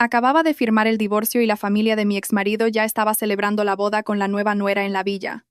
Acababa de firmar el divorcio y la familia de mi exmarido ya estaba celebrando la boda con la nueva nuera en la villa.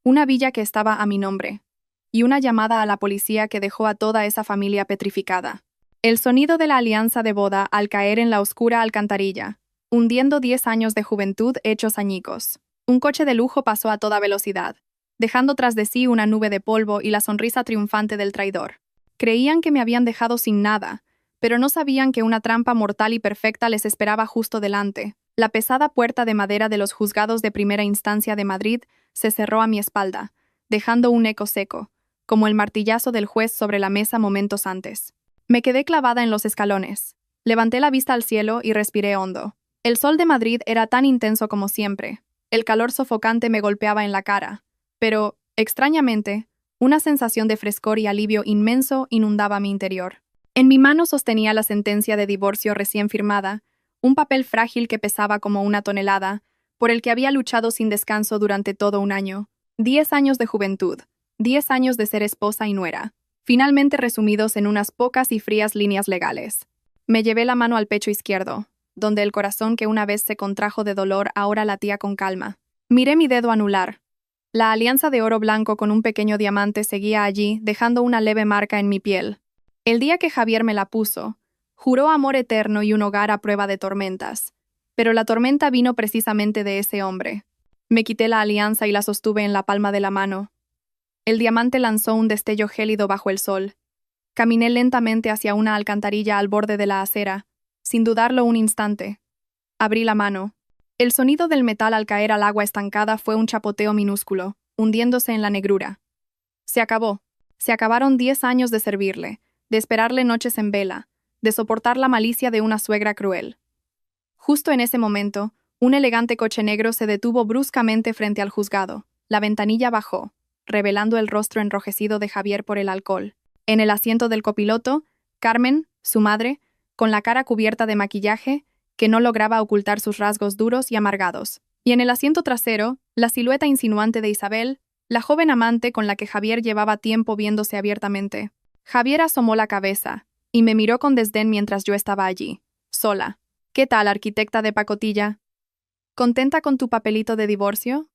Una villa que estaba a mi nombre. Y una llamada a la policía que dejó a toda esa familia petrificada. El sonido de la alianza de boda al caer en la oscura alcantarilla, hundiendo 10 años de juventud hechos añicos. Un coche de lujo pasó a toda velocidad, dejando tras de sí una nube de polvo y la sonrisa triunfante del traidor. Creían que me habían dejado sin nada, pero no sabían que una trampa mortal y perfecta les esperaba justo delante. La pesada puerta de madera de los juzgados de primera instancia de Madrid se cerró a mi espalda, dejando un eco seco, como el martillazo del juez sobre la mesa momentos antes. Me quedé clavada en los escalones. Levanté la vista al cielo y respiré hondo. El sol de Madrid era tan intenso como siempre. El calor sofocante me golpeaba en la cara, pero, extrañamente, una sensación de frescor y alivio inmenso inundaba mi interior. En mi mano sostenía la sentencia de divorcio recién firmada, un papel frágil que pesaba como una tonelada, por el que había luchado sin descanso durante todo un año. 10 años de juventud, 10 años de ser esposa y nuera, finalmente resumidos en unas pocas y frías líneas legales. Me llevé la mano al pecho izquierdo, donde el corazón que una vez se contrajo de dolor ahora latía con calma. Miré mi dedo anular. La alianza de oro blanco con un pequeño diamante seguía allí, dejando una leve marca en mi piel. El día que Javier me la puso, juró amor eterno y un hogar a prueba de tormentas. Pero la tormenta vino precisamente de ese hombre. Me quité la alianza y la sostuve en la palma de la mano. El diamante lanzó un destello gélido bajo el sol. Caminé lentamente hacia una alcantarilla al borde de la acera, sin dudarlo un instante. Abrí la mano. El sonido del metal al caer al agua estancada fue un chapoteo minúsculo, hundiéndose en la negrura. Se acabó. Se acabaron 10 años de servirle, de esperarle noches en vela, de soportar la malicia de una suegra cruel. Justo en ese momento, un elegante coche negro se detuvo bruscamente frente al juzgado. La ventanilla bajó, revelando el rostro enrojecido de Javier por el alcohol. En el asiento del copiloto, Carmen, su madre, con la cara cubierta de maquillaje, que no lograba ocultar sus rasgos duros y amargados. Y en el asiento trasero, la silueta insinuante de Isabel, la joven amante con la que Javier llevaba tiempo viéndose abiertamente. Javier asomó la cabeza y me miró con desdén mientras yo estaba allí, sola. ¿Qué tal, arquitecta de pacotilla? ¿Contenta con tu papelito de divorcio?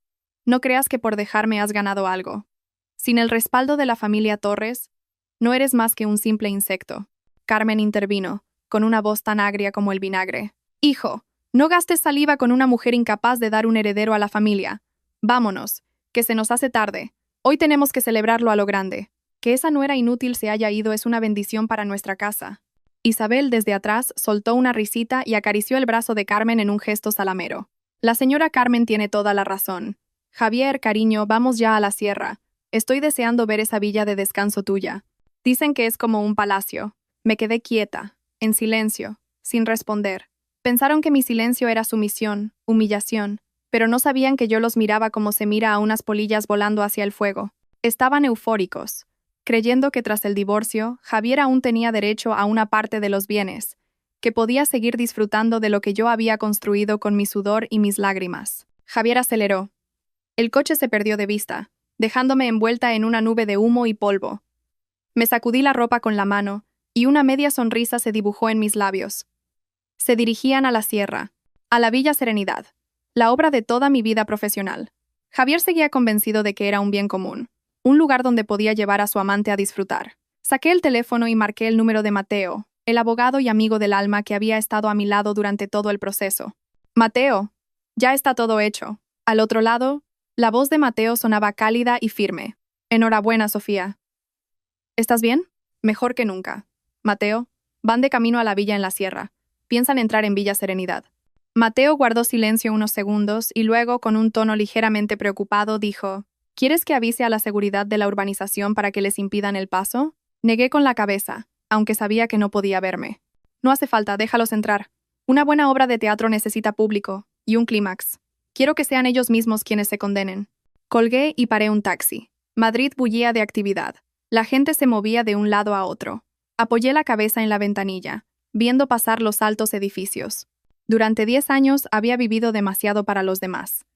No creas que por dejarme has ganado algo. Sin el respaldo de la familia Torres, no eres más que un simple insecto. Carmen intervino, con una voz tan agria como el vinagre. Hijo, no gastes saliva con una mujer incapaz de dar un heredero a la familia. Vámonos, que se nos hace tarde. Hoy tenemos que celebrarlo a lo grande. Que esa nuera inútil se haya ido es una bendición para nuestra casa. Isabel desde atrás soltó una risita y acarició el brazo de Carmen en un gesto salamero. La señora Carmen tiene toda la razón. Javier, cariño, vamos ya a la sierra. Estoy deseando ver esa villa de descanso tuya. Dicen que es como un palacio. Me quedé quieta, en silencio, sin responder. Pensaron que mi silencio era sumisión, humillación, pero no sabían que yo los miraba como se mira a unas polillas volando hacia el fuego. Estaban eufóricos, creyendo que tras el divorcio, Javier aún tenía derecho a una parte de los bienes, que podía seguir disfrutando de lo que yo había construido con mi sudor y mis lágrimas. Javier aceleró. El coche se perdió de vista, dejándome envuelta en una nube de humo y polvo. Me sacudí la ropa con la mano, y una media sonrisa se dibujó en mis labios. Se dirigían a la sierra, a la Villa Serenidad, la obra de toda mi vida profesional. Javier seguía convencido de que era un bien común, un lugar donde podía llevar a su amante a disfrutar. Saqué el teléfono y marqué el número de Mateo, el abogado y amigo del alma que había estado a mi lado durante todo el proceso. Mateo, ya está todo hecho. Al otro lado, la voz de Mateo sonaba cálida y firme. Enhorabuena, Sofía. ¿Estás bien? Mejor que nunca. Mateo, van de camino a la villa en la sierra. Piensan entrar en Villa Serenidad. Mateo guardó silencio unos segundos y luego, con un tono ligeramente preocupado, dijo: ¿Quieres que avise a la seguridad de la urbanización para que les impidan el paso? Negué con la cabeza, aunque sabía que no podía verme. No hace falta, déjalos entrar. Una buena obra de teatro necesita público, y un clímax. Quiero que sean ellos mismos quienes se condenen. Colgué y paré un taxi. Madrid bullía de actividad. La gente se movía de un lado a otro. Apoyé la cabeza en la ventanilla, viendo pasar los altos edificios. Durante 10 años había vivido demasiado para los demás.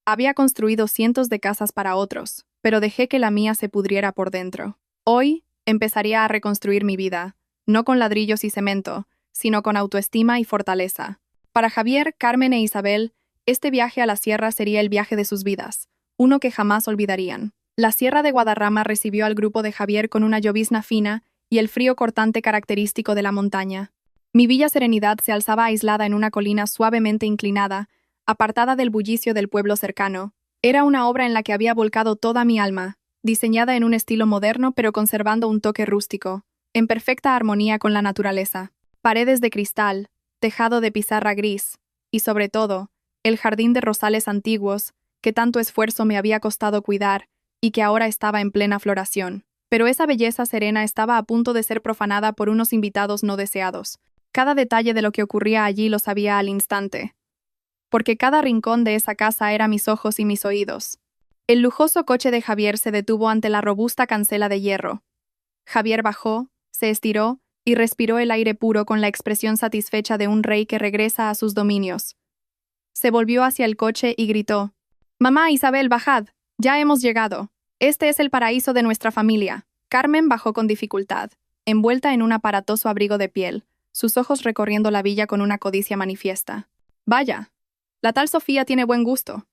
Había construido cientos de casas para otros, pero dejé que la mía se pudriera por dentro. Hoy empezaría a reconstruir mi vida, no con ladrillos y cemento, sino con autoestima y fortaleza. Para Javier, Carmen e Isabel, este viaje a la sierra sería el viaje de sus vidas, uno que jamás olvidarían. La sierra de Guadarrama recibió al grupo de Javier con una llovizna fina y el frío cortante característico de la montaña. Mi Villa Serenidad se alzaba aislada en una colina suavemente inclinada, apartada del bullicio del pueblo cercano. Era una obra en la que había volcado toda mi alma, diseñada en un estilo moderno pero conservando un toque rústico, en perfecta armonía con la naturaleza. Paredes de cristal, tejado de pizarra gris, y sobre todo, el jardín de rosales antiguos, que tanto esfuerzo me había costado cuidar y que ahora estaba en plena floración. Pero esa belleza serena estaba a punto de ser profanada por unos invitados no deseados. Cada detalle de lo que ocurría allí lo sabía al instante, porque cada rincón de esa casa era mis ojos y mis oídos. El lujoso coche de Javier se detuvo ante la robusta cancela de hierro. Javier bajó, se estiró y respiró el aire puro con la expresión satisfecha de un rey que regresa a sus dominios. Se volvió hacia el coche y gritó: «Mamá, Isabel, bajad, ya hemos llegado. Este es el paraíso de nuestra familia». Carmen bajó con dificultad, envuelta en un aparatoso abrigo de piel, sus ojos recorriendo la villa con una codicia manifiesta. «Vaya, la tal Sofía tiene buen gusto.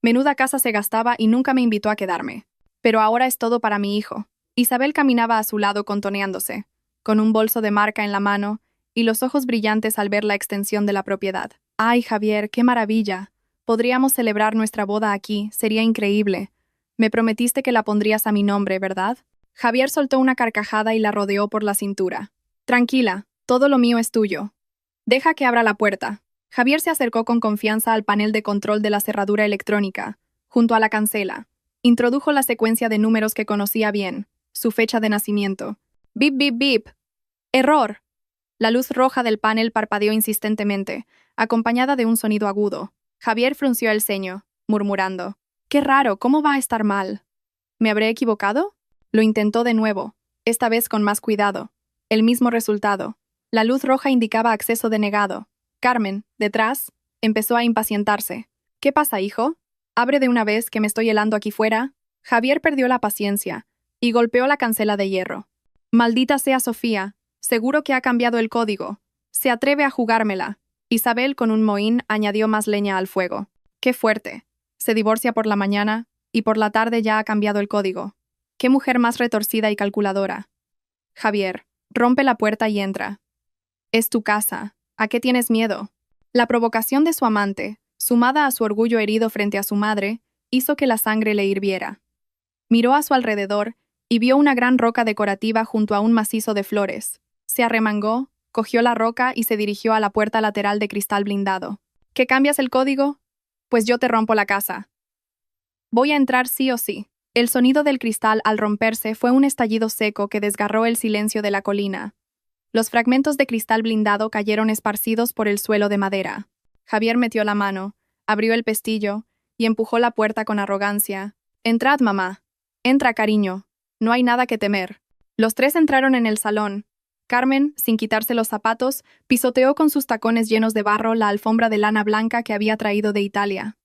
Menuda casa se gastaba y nunca me invitó a quedarme. Pero ahora es todo para mi hijo». Isabel caminaba a su lado contoneándose, con un bolso de marca en la mano y los ojos brillantes al ver la extensión de la propiedad. «Ay, Javier, qué maravilla. Podríamos celebrar nuestra boda aquí, sería increíble. Me prometiste que la pondrías a mi nombre, ¿verdad?» Javier soltó una carcajada y la rodeó por la cintura. «Tranquila, todo lo mío es tuyo. Deja que abra la puerta». Javier se acercó con confianza al panel de control de la cerradura electrónica, junto a la cancela. Introdujo la secuencia de números que conocía bien, su fecha de nacimiento. «Bip, bip, bip. Error». La luz roja del panel parpadeó insistentemente, acompañada de un sonido agudo. Javier frunció el ceño, murmurando: «Qué raro, ¿cómo va a estar mal? ¿Me habré equivocado?». Lo intentó de nuevo, esta vez con más cuidado. El mismo resultado. La luz roja indicaba acceso denegado. Carmen, detrás, empezó a impacientarse. «¿Qué pasa, hijo? Abre de una vez, que me estoy helando aquí fuera». Javier perdió la paciencia y golpeó la cancela de hierro. «Maldita sea Sofía, seguro que ha cambiado el código. Se atreve a jugármela». Isabel, con un mohín, añadió más leña al fuego. «Qué fuerte. Se divorcia por la mañana y por la tarde ya ha cambiado el código. Qué mujer más retorcida y calculadora». «Javier, rompe la puerta y entra. Es tu casa. ¿A qué tienes miedo?». La provocación de su amante, sumada a su orgullo herido frente a su madre, hizo que la sangre le hirviera. Miró a su alrededor y vio una gran roca decorativa junto a un macizo de flores. Se arremangó, cogió la roca y se dirigió a la puerta lateral de cristal blindado. «¿Que cambias el código? Pues yo te rompo la casa. Voy a entrar sí o sí». El sonido del cristal al romperse fue un estallido seco que desgarró el silencio de la colina. Los fragmentos de cristal blindado cayeron esparcidos por el suelo de madera. Javier metió la mano, abrió el pestillo y empujó la puerta con arrogancia. «Entrad, mamá. Entra, cariño. No hay nada que temer». Los tres entraron en el salón. Carmen, sin quitarse los zapatos, pisoteó con sus tacones llenos de barro la alfombra de lana blanca que había traído de Italia.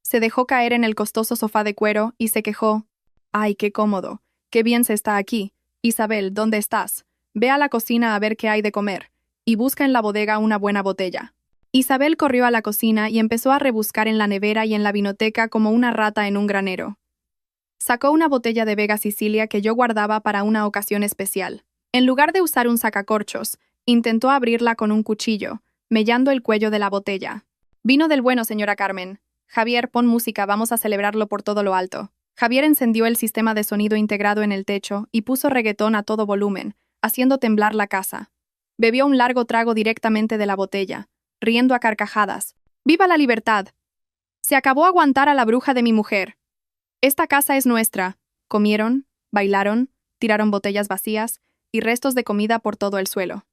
Se dejó caer en el costoso sofá de cuero y se quejó: «Ay, qué cómodo. Qué bien se está aquí. Isabel, ¿dónde estás? Ve a la cocina a ver qué hay de comer, y busca en la bodega una buena botella». Isabel corrió a la cocina y empezó a rebuscar en la nevera y en la vinoteca como una rata en un granero. Sacó una botella de Vega Sicilia que yo guardaba para una ocasión especial. En lugar de usar un sacacorchos, intentó abrirla con un cuchillo, mellando el cuello de la botella. «Vino del bueno, señora Carmen. Javier, pon música, vamos a celebrarlo por todo lo alto». Javier encendió el sistema de sonido integrado en el techo y puso reggaetón a todo volumen, haciendo temblar la casa. Bebió un largo trago directamente de la botella, riendo a carcajadas. «¡Viva la libertad! Se acabó aguantar a la bruja de mi mujer. Esta casa es nuestra». Comieron, bailaron, tiraron botellas vacías y restos de comida por todo el suelo.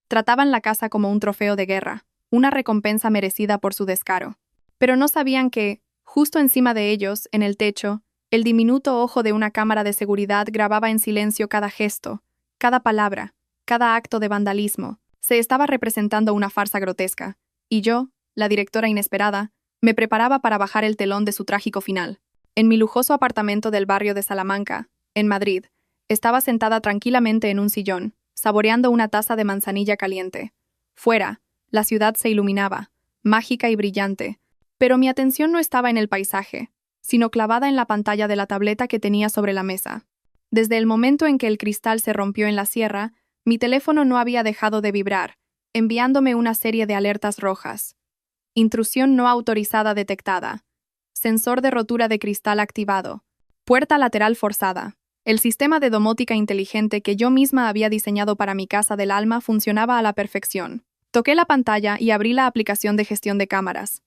Trataban la casa como un trofeo de guerra, una recompensa merecida por su descaro. Pero no sabían que, justo encima de ellos, en el techo, el diminuto ojo de una cámara de seguridad grababa en silencio cada gesto, cada palabra, cada acto de vandalismo. Se estaba representando una farsa grotesca, y yo, la directora inesperada, me preparaba para bajar el telón de su trágico final. En mi lujoso apartamento del barrio de Salamanca, en Madrid, estaba sentada tranquilamente en un sillón, saboreando una taza de manzanilla caliente. Fuera, la ciudad se iluminaba, mágica y brillante. Pero mi atención no estaba en el paisaje, sino clavada en la pantalla de la tableta que tenía sobre la mesa. Desde el momento en que el cristal se rompió en la sierra, mi teléfono no había dejado de vibrar, enviándome una serie de alertas rojas. Intrusión no autorizada detectada. Sensor de rotura de cristal activado. Puerta lateral forzada. El sistema de domótica inteligente que yo misma había diseñado para mi casa del alma funcionaba a la perfección. Toqué la pantalla y abrí la aplicación de gestión de cámaras.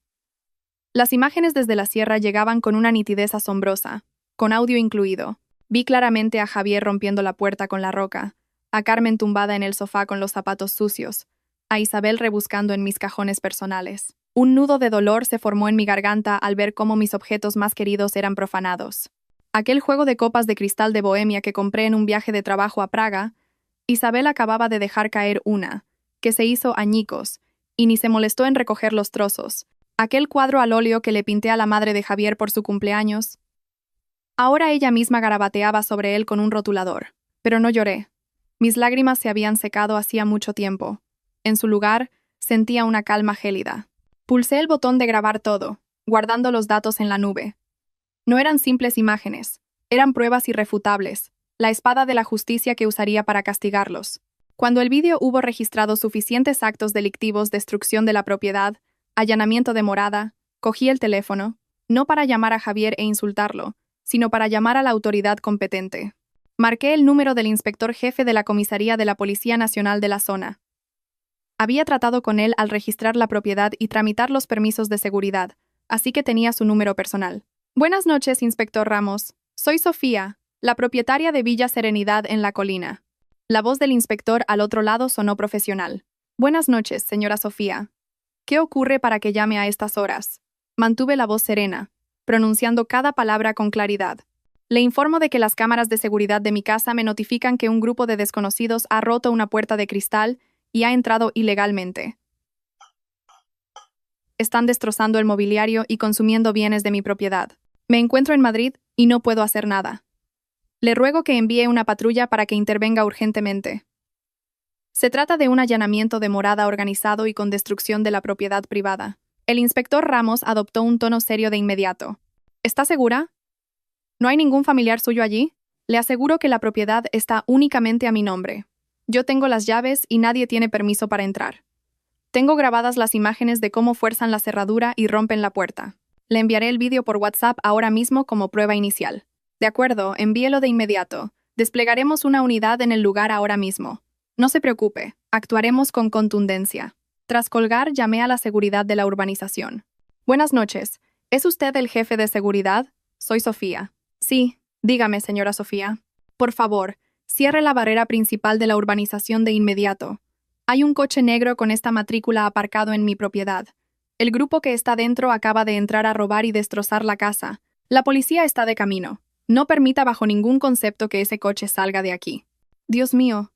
Las imágenes desde la sierra llegaban con una nitidez asombrosa, con audio incluido. Vi claramente a Javier rompiendo la puerta con la roca, a Carmen tumbada en el sofá con los zapatos sucios, a Isabel rebuscando en mis cajones personales. Un nudo de dolor se formó en mi garganta al ver cómo mis objetos más queridos eran profanados. Aquel juego de copas de cristal de Bohemia que compré en un viaje de trabajo a Praga, Isabel acababa de dejar caer una, que se hizo añicos, y ni se molestó en recoger los trozos. Aquel cuadro al óleo que le pinté a la madre de Javier por su cumpleaños. Ahora ella misma garabateaba sobre él con un rotulador. Pero no lloré. Mis lágrimas se habían secado hacía mucho tiempo. En su lugar, sentía una calma gélida. Pulsé el botón de grabar todo, guardando los datos en la nube. No eran simples imágenes, eran pruebas irrefutables, la espada de la justicia que usaría para castigarlos. Cuando el vídeo hubo registrado suficientes actos delictivos, destrucción de la propiedad, allanamiento de morada, cogí el teléfono, no para llamar a Javier e insultarlo, sino para llamar a la autoridad competente. Marqué el número del inspector jefe de la comisaría de la Policía Nacional de la zona. Había tratado con él al registrar la propiedad y tramitar los permisos de seguridad, así que tenía su número personal. Buenas noches, inspector Ramos. Soy Sofía, la propietaria de Villa Serenidad en La Colina. La voz del inspector al otro lado sonó profesional. Buenas noches, señora Sofía. ¿Qué ocurre para que llame a estas horas? Mantuve la voz serena, pronunciando cada palabra con claridad. Le informo de que las cámaras de seguridad de mi casa me notifican que un grupo de desconocidos ha roto una puerta de cristal y ha entrado ilegalmente. Están destrozando el mobiliario y consumiendo bienes de mi propiedad. Me encuentro en Madrid y no puedo hacer nada. Le ruego que envíe una patrulla para que intervenga urgentemente. Se trata de un allanamiento de morada organizado y con destrucción de la propiedad privada. El inspector Ramos adoptó un tono serio de inmediato. ¿Está segura? ¿No hay ningún familiar suyo allí? Le aseguro que la propiedad está únicamente a mi nombre. Yo tengo las llaves y nadie tiene permiso para entrar. Tengo grabadas las imágenes de cómo fuerzan la cerradura y rompen la puerta. Le enviaré el vídeo por WhatsApp ahora mismo como prueba inicial. De acuerdo, envíelo de inmediato. Desplegaremos una unidad en el lugar ahora mismo. No se preocupe, actuaremos con contundencia. Tras colgar, llamé a la seguridad de la urbanización. Buenas noches. ¿Es usted el jefe de seguridad? Soy Sofía. Sí, dígame, señora Sofía. Por favor, cierre la barrera principal de la urbanización de inmediato. Hay un coche negro con esta matrícula aparcado en mi propiedad. El grupo que está dentro acaba de entrar a robar y destrozar la casa. La policía está de camino. No permita bajo ningún concepto que ese coche salga de aquí. Dios mío.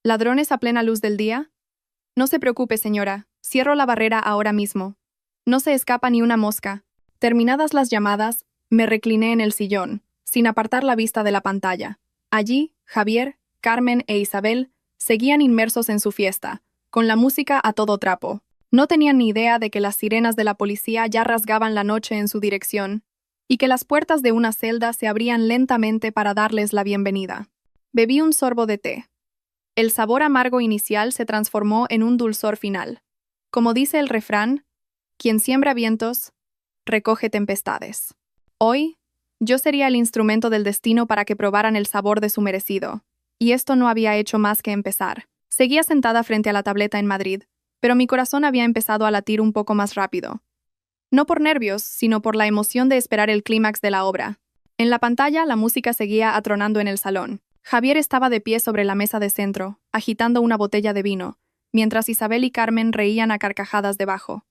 ¿Ladrones a plena luz del día? No se preocupe, señora. Cierro la barrera ahora mismo. No se escapa ni una mosca. Terminadas las llamadas, me recliné en el sillón, sin apartar la vista de la pantalla. Allí, Javier, Carmen e Isabel seguían inmersos en su fiesta, con la música a todo trapo. No tenían ni idea de que las sirenas de la policía ya rasgaban la noche en su dirección y que las puertas de una celda se abrían lentamente para darles la bienvenida. Bebí un sorbo de té. El sabor amargo inicial se transformó en un dulzor final. Como dice el refrán, quien siembra vientos, recoge tempestades. Hoy, yo sería el instrumento del destino para que probaran el sabor de su merecido, y esto no había hecho más que empezar. Seguía sentada frente a la tableta en Madrid, pero mi corazón había empezado a latir un poco más rápido. No por nervios, sino por la emoción de esperar el clímax de la obra. En la pantalla, la música seguía atronando en el salón. Javier estaba de pie sobre la mesa de centro, agitando una botella de vino, mientras Isabel y Carmen reían a carcajadas debajo.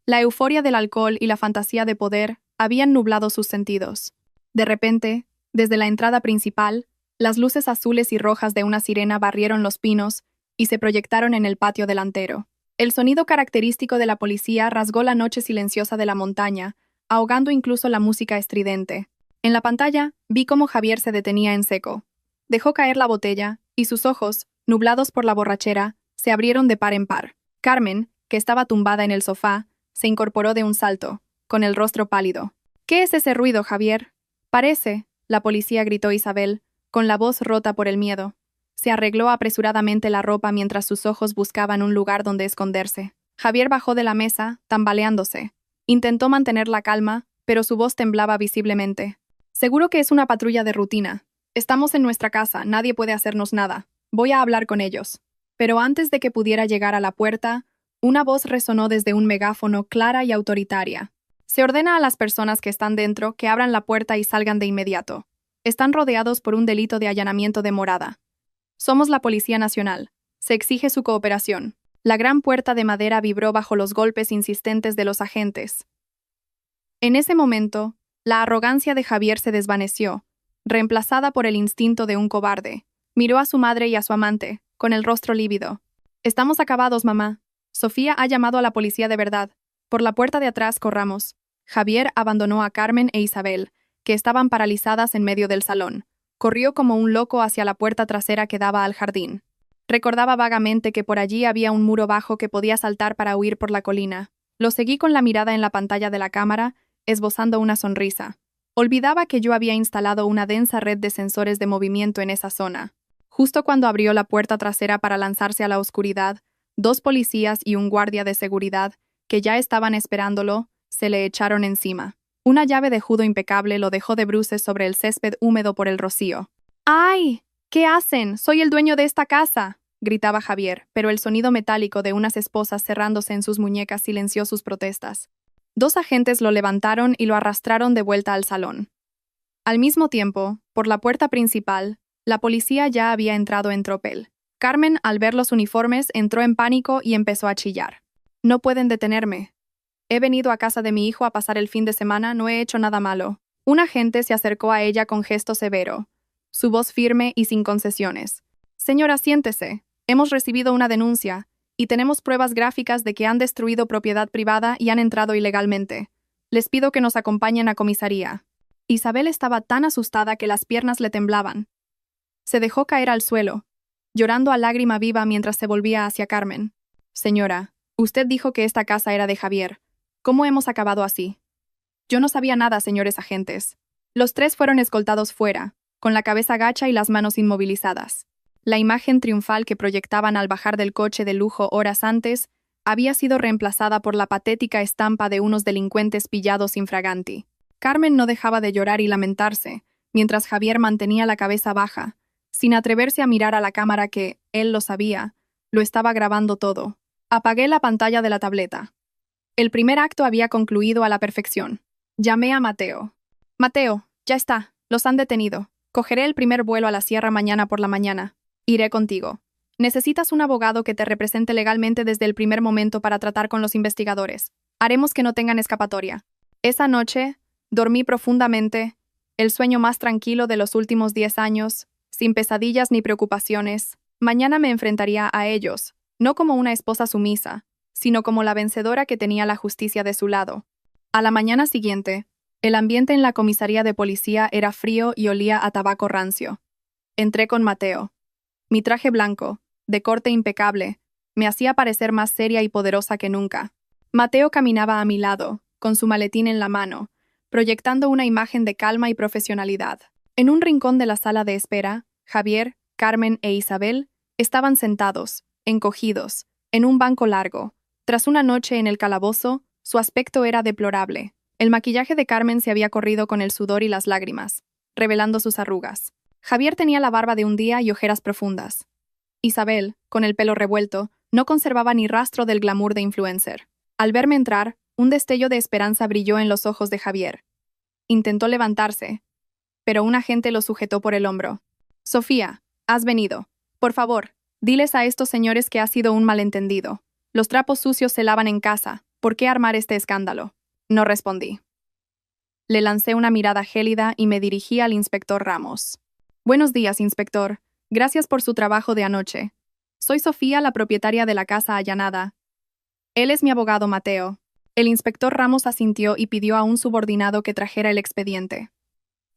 La euforia del alcohol y la fantasía de poder habían nublado sus sentidos. De repente, desde la entrada principal, las luces azules y rojas de una sirena barrieron los pinos y se proyectaron en el patio delantero. El sonido característico de la policía rasgó la noche silenciosa de la montaña, ahogando incluso la música estridente. En la pantalla, vi cómo Javier se detenía en seco. Dejó caer la botella, y sus ojos, nublados por la borrachera, se abrieron de par en par. Carmen, que estaba tumbada en el sofá, se incorporó de un salto, con el rostro pálido. ¿Qué es ese ruido, Javier? Parece, la policía gritó Isabel, con la voz rota por el miedo. Se arregló apresuradamente la ropa mientras sus ojos buscaban un lugar donde esconderse. Javier bajó de la mesa, tambaleándose. Intentó mantener la calma, pero su voz temblaba visiblemente. Seguro que es una patrulla de rutina. Estamos en nuestra casa, nadie puede hacernos nada. Voy a hablar con ellos. Pero antes de que pudiera llegar a la puerta, una voz resonó desde un megáfono clara y autoritaria. Se ordena a las personas que están dentro que abran la puerta y salgan de inmediato. Están rodeados por un delito de allanamiento de morada. Somos la Policía Nacional. Se exige su cooperación. La gran puerta de madera vibró bajo los golpes insistentes de los agentes. En ese momento, la arrogancia de Javier se desvaneció, reemplazada por el instinto de un cobarde. Miró a su madre y a su amante, con el rostro lívido. Estamos acabados, mamá. Sofía ha llamado a la policía de verdad. Por la puerta de atrás corramos. Javier abandonó a Carmen e Isabel, que estaban paralizadas en medio del salón. Corrió como un loco hacia la puerta trasera que daba al jardín. Recordaba vagamente que por allí había un muro bajo que podía saltar para huir por la colina. Lo seguí con la mirada en la pantalla de la cámara, esbozando una sonrisa. Olvidaba que yo había instalado una densa red de sensores de movimiento en esa zona. Justo cuando abrió la puerta trasera para lanzarse a la oscuridad, 2 policías y un guardia de seguridad, que ya estaban esperándolo, se le echaron encima. Una llave de judo impecable lo dejó de bruces sobre el césped húmedo por el rocío. ¡Ay! ¿Qué hacen? Soy el dueño de esta casa, gritaba Javier, pero el sonido metálico de unas esposas cerrándose en sus muñecas silenció sus protestas. 2 agentes lo levantaron y lo arrastraron de vuelta al salón. Al mismo tiempo, por la puerta principal, la policía ya había entrado en tropel. Carmen, al ver los uniformes, entró en pánico y empezó a chillar. No pueden detenerme. He venido a casa de mi hijo a pasar el fin de semana, no he hecho nada malo. Un agente se acercó a ella con gesto severo, su voz firme y sin concesiones. Señora, siéntese. Hemos recibido una denuncia, y tenemos pruebas gráficas de que han destruido propiedad privada y han entrado ilegalmente. Les pido que nos acompañen a comisaría. Isabel estaba tan asustada que las piernas le temblaban. Se dejó caer al suelo, llorando a lágrima viva mientras se volvía hacia Carmen. Señora, usted dijo que esta casa era de Javier. ¿Cómo hemos acabado así? Yo no sabía nada, señores agentes. Los 3 fueron escoltados fuera, con la cabeza gacha y las manos inmovilizadas. La imagen triunfal que proyectaban al bajar del coche de lujo horas antes había sido reemplazada por la patética estampa de unos delincuentes pillados infraganti. Carmen no dejaba de llorar y lamentarse, mientras Javier mantenía la cabeza baja, sin atreverse a mirar a la cámara que, él lo sabía, lo estaba grabando todo. Apagué la pantalla de la tableta. El primer acto había concluido a la perfección. Llamé a Mateo. Mateo, ya está, los han detenido. Cogeré el primer vuelo a la sierra mañana por la mañana. Iré contigo. Necesitas un abogado que te represente legalmente desde el primer momento para tratar con los investigadores. Haremos que no tengan escapatoria. Esa noche, dormí profundamente, el sueño más tranquilo de los últimos 10 años, sin pesadillas ni preocupaciones. Mañana me enfrentaría a ellos, no como una esposa sumisa, sino como la vencedora que tenía la justicia de su lado. A la mañana siguiente, el ambiente en la comisaría de policía era frío y olía a tabaco rancio. Entré con Mateo. Mi traje blanco, de corte impecable, me hacía parecer más seria y poderosa que nunca. Mateo caminaba a mi lado, con su maletín en la mano, proyectando una imagen de calma y profesionalidad. En un rincón de la sala de espera, Javier, Carmen e Isabel estaban sentados, encogidos, en un banco largo. Tras una noche en el calabozo, su aspecto era deplorable. El maquillaje de Carmen se había corrido con el sudor y las lágrimas, revelando sus arrugas. Javier tenía la barba de un día y ojeras profundas. Isabel, con el pelo revuelto, no conservaba ni rastro del glamour de influencer. Al verme entrar, un destello de esperanza brilló en los ojos de Javier. Intentó levantarse, pero un agente lo sujetó por el hombro. Sofía, has venido. Por favor, diles a estos señores que ha sido un malentendido. Los trapos sucios se lavan en casa. ¿Por qué armar este escándalo? No respondí. Le lancé una mirada gélida y me dirigí al inspector Ramos. Buenos días, inspector. Gracias por su trabajo de anoche. Soy Sofía, la propietaria de la casa allanada. Él es mi abogado, Mateo. El inspector Ramos asintió y pidió a un subordinado que trajera el expediente.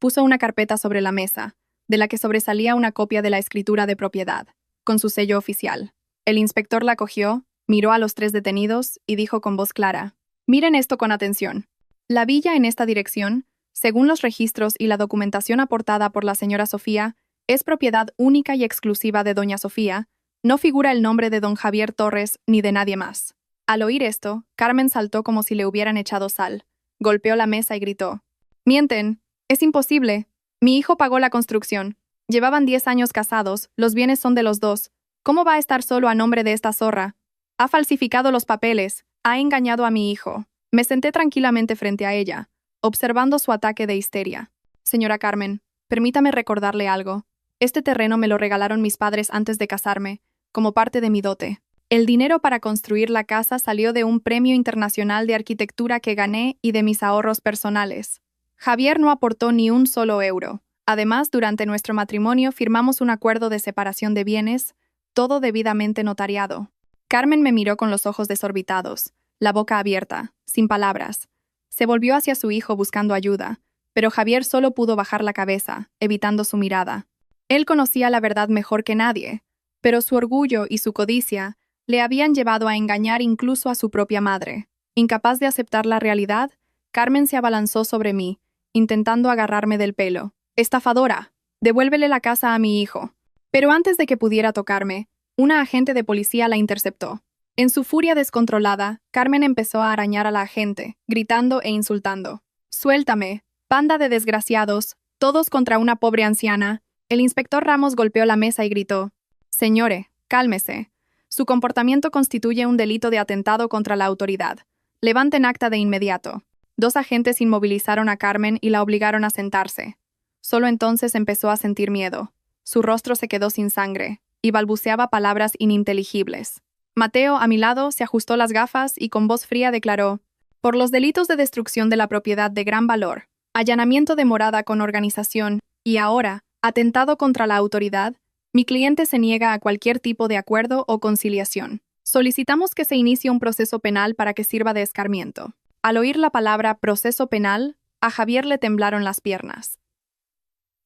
Puso una carpeta sobre la mesa, de la que sobresalía una copia de la escritura de propiedad, con su sello oficial. El inspector la cogió, Miró a los tres detenidos y dijo con voz clara: «Miren esto con atención. La villa en esta dirección, según los registros y la documentación aportada por la señora Sofía, es propiedad única y exclusiva de doña Sofía. No figura el nombre de don Javier Torres ni de nadie más». Al oír esto, Carmen saltó como si le hubieran echado sal. Golpeó la mesa y gritó: «¡Mienten! ¡Es imposible! Mi hijo pagó la construcción. Llevaban 10 años casados, los bienes son de los dos. ¿Cómo va a estar solo a nombre de esta zorra? Ha falsificado los papeles, ha engañado a mi hijo». Me senté tranquilamente frente a ella, observando su ataque de histeria. «Señora Carmen, permítame recordarle algo. Este terreno me lo regalaron mis padres antes de casarme, como parte de mi dote. El dinero para construir la casa salió de un premio internacional de arquitectura que gané y de mis ahorros personales. Javier no aportó ni un solo euro. Además, durante nuestro matrimonio firmamos un acuerdo de separación de bienes, todo debidamente notariado». Carmen me miró con los ojos desorbitados, la boca abierta, sin palabras. Se volvió hacia su hijo buscando ayuda, pero Javier solo pudo bajar la cabeza, evitando su mirada. Él conocía la verdad mejor que nadie, pero su orgullo y su codicia le habían llevado a engañar incluso a su propia madre. Incapaz de aceptar la realidad, Carmen se abalanzó sobre mí, intentando agarrarme del pelo. «Estafadora, devuélvele la casa a mi hijo». Pero antes de que pudiera tocarme, una agente de policía la interceptó. En su furia descontrolada, Carmen empezó a arañar a la agente, gritando e insultando. «Suéltame, banda de desgraciados, todos contra una pobre anciana». El inspector Ramos golpeó la mesa y gritó: «Señore, cálmese. Su comportamiento constituye un delito de atentado contra la autoridad. Levanten acta de inmediato». 2 agentes inmovilizaron a Carmen y la obligaron a sentarse. Solo entonces empezó a sentir miedo. Su rostro se quedó sin sangre, y balbuceaba palabras ininteligibles. Mateo, a mi lado, se ajustó las gafas y con voz fría declaró: «Por los delitos de destrucción de la propiedad de gran valor, allanamiento de morada con organización y ahora, atentado contra la autoridad, mi cliente se niega a cualquier tipo de acuerdo o conciliación. Solicitamos que se inicie un proceso penal para que sirva de escarmiento». Al oír la palabra proceso penal, a Javier le temblaron las piernas.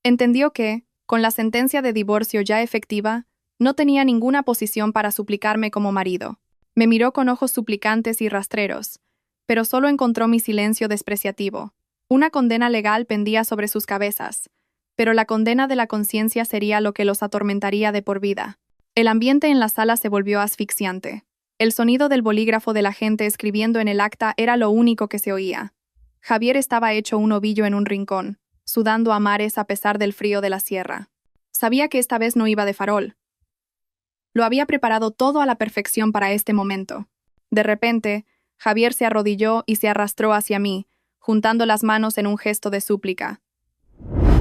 Entendió que, con la sentencia de divorcio ya efectiva, no tenía ninguna posición para suplicarme como marido. Me miró con ojos suplicantes y rastreros, pero solo encontró mi silencio despreciativo. Una condena legal pendía sobre sus cabezas, pero la condena de la conciencia sería lo que los atormentaría de por vida. El ambiente en la sala se volvió asfixiante. El sonido del bolígrafo de la gente escribiendo en el acta era lo único que se oía. Javier estaba hecho un ovillo en un rincón, sudando a mares a pesar del frío de la sierra. Sabía que esta vez no iba de farol. Lo había preparado todo a la perfección para este momento. De repente, Javier se arrodilló y se arrastró hacia mí, juntando las manos en un gesto de súplica.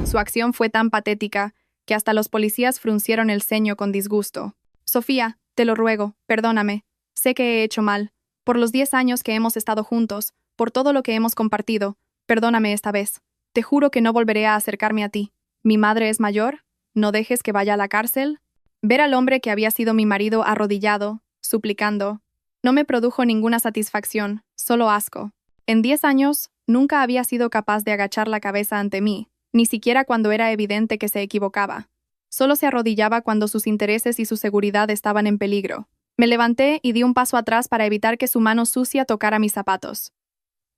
Su acción fue tan patética que hasta los policías fruncieron el ceño con disgusto. «Sofía, te lo ruego, perdóname. Sé que he hecho mal. Por los 10 años que hemos estado juntos, por todo lo que hemos compartido, perdóname esta vez. Te juro que no volveré a acercarme a ti. Mi madre es mayor. No dejes que vaya a la cárcel». Ver al hombre que había sido mi marido arrodillado, suplicando, no me produjo ninguna satisfacción, solo asco. En 10 años, nunca había sido capaz de agachar la cabeza ante mí, ni siquiera cuando era evidente que se equivocaba. Solo se arrodillaba cuando sus intereses y su seguridad estaban en peligro. Me levanté y di un paso atrás para evitar que su mano sucia tocara mis zapatos.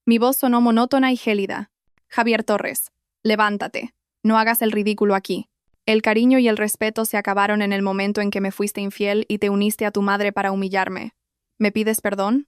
Mi voz sonó monótona y gélida. «Javier Torres, levántate. No hagas el ridículo aquí. El cariño y el respeto se acabaron en el momento en que me fuiste infiel y te uniste a tu madre para humillarme. ¿Me pides perdón?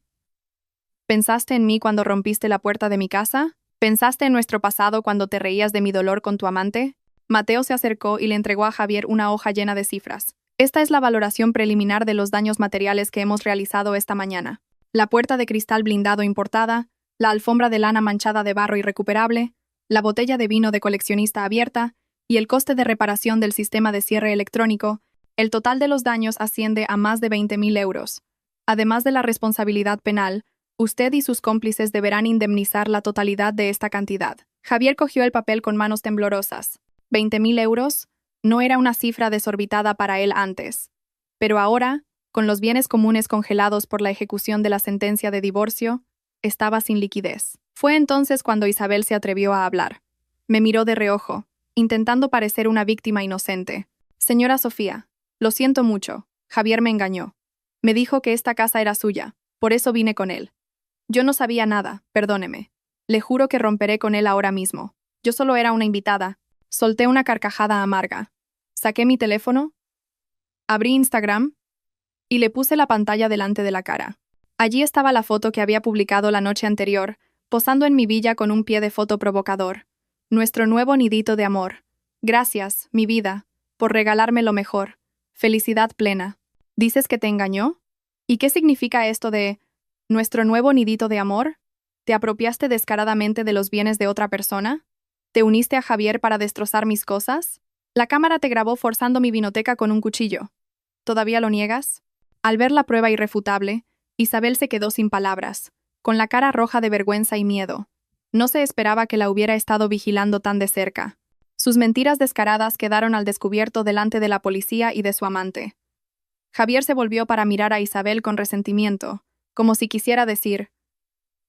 ¿Pensaste en mí cuando rompiste la puerta de mi casa? ¿Pensaste en nuestro pasado cuando te reías de mi dolor con tu amante?» Mateo se acercó y le entregó a Javier una hoja llena de cifras. «Esta es la valoración preliminar de los daños materiales que hemos realizado esta mañana. La puerta de cristal blindado importada, la alfombra de lana manchada de barro irrecuperable, la botella de vino de coleccionista abierta, y el coste de reparación del sistema de cierre electrónico, el total de los daños asciende a más de 20.000 euros. Además de la responsabilidad penal, usted y sus cómplices deberán indemnizar la totalidad de esta cantidad». Javier cogió el papel con manos temblorosas. 20.000 euros no era una cifra desorbitada para él antes. Pero ahora, con los bienes comunes congelados por la ejecución de la sentencia de divorcio, estaba sin liquidez. Fue entonces cuando Isabel se atrevió a hablar. Me miró de reojo, intentando parecer una víctima inocente. «Señora Sofía, lo siento mucho. Javier me engañó. Me dijo que esta casa era suya, por eso vine con él. Yo no sabía nada, perdóneme. Le juro que romperé con él ahora mismo. Yo solo era una invitada. Solté una carcajada amarga. Saqué mi teléfono, abrí Instagram y le puse la pantalla delante de la cara. Allí estaba la foto que había publicado la noche anterior, posando en mi villa con un pie de foto provocador. Nuestro nuevo nidito de amor. Gracias, mi vida, por regalarme lo mejor. Felicidad plena. ¿Dices que te engañó? ¿Y qué significa esto de nuestro nuevo nidito de amor? ¿Te apropiaste descaradamente de los bienes de otra persona? ¿Te uniste a Javier para destrozar mis cosas? La cámara te grabó forzando mi vinoteca con un cuchillo. ¿Todavía lo niegas? Al ver la prueba irrefutable, Isabel se quedó sin palabras, con la cara roja de vergüenza y miedo. No se esperaba que la hubiera estado vigilando tan de cerca. Sus mentiras descaradas quedaron al descubierto delante de la policía y de su amante. Javier se volvió para mirar a Isabel con resentimiento, como si quisiera decir: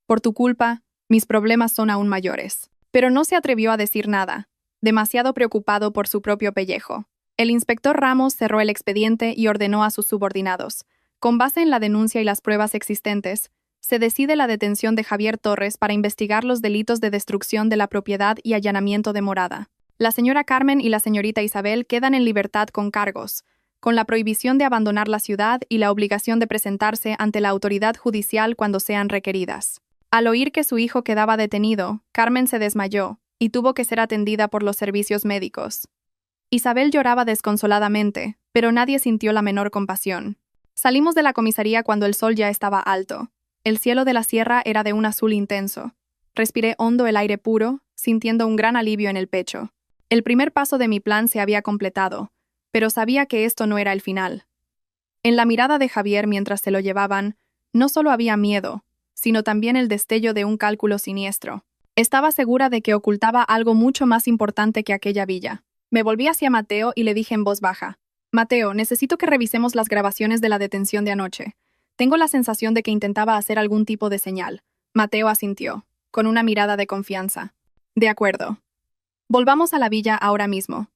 por tu culpa, mis problemas son aún mayores. Pero no se atrevió a decir nada, demasiado preocupado por su propio pellejo. El inspector Ramos cerró el expediente y ordenó a sus subordinados: con base en la denuncia y las pruebas existentes, se decide la detención de Javier Torres para investigar los delitos de destrucción de la propiedad y allanamiento de morada. La señora Carmen y la señorita Isabel quedan en libertad con cargos, con la prohibición de abandonar la ciudad y la obligación de presentarse ante la autoridad judicial cuando sean requeridas. Al oír que su hijo quedaba detenido, Carmen se desmayó y tuvo que ser atendida por los servicios médicos. Isabel lloraba desconsoladamente, pero nadie sintió la menor compasión. Salimos de la comisaría cuando el sol ya estaba alto. El cielo de la sierra era de un azul intenso. Respiré hondo el aire puro, sintiendo un gran alivio en el pecho. El primer paso de mi plan se había completado, pero sabía que esto no era el final. En la mirada de Javier mientras se lo llevaban, no solo había miedo, sino también el destello de un cálculo siniestro. Estaba segura de que ocultaba algo mucho más importante que aquella villa. Me volví hacia Mateo y le dije en voz baja: Mateo, necesito que revisemos las grabaciones de la detención de anoche. Tengo la sensación de que intentaba hacer algún tipo de señal. Mateo asintió, con una mirada de confianza. De acuerdo. Volvamos a la villa ahora mismo.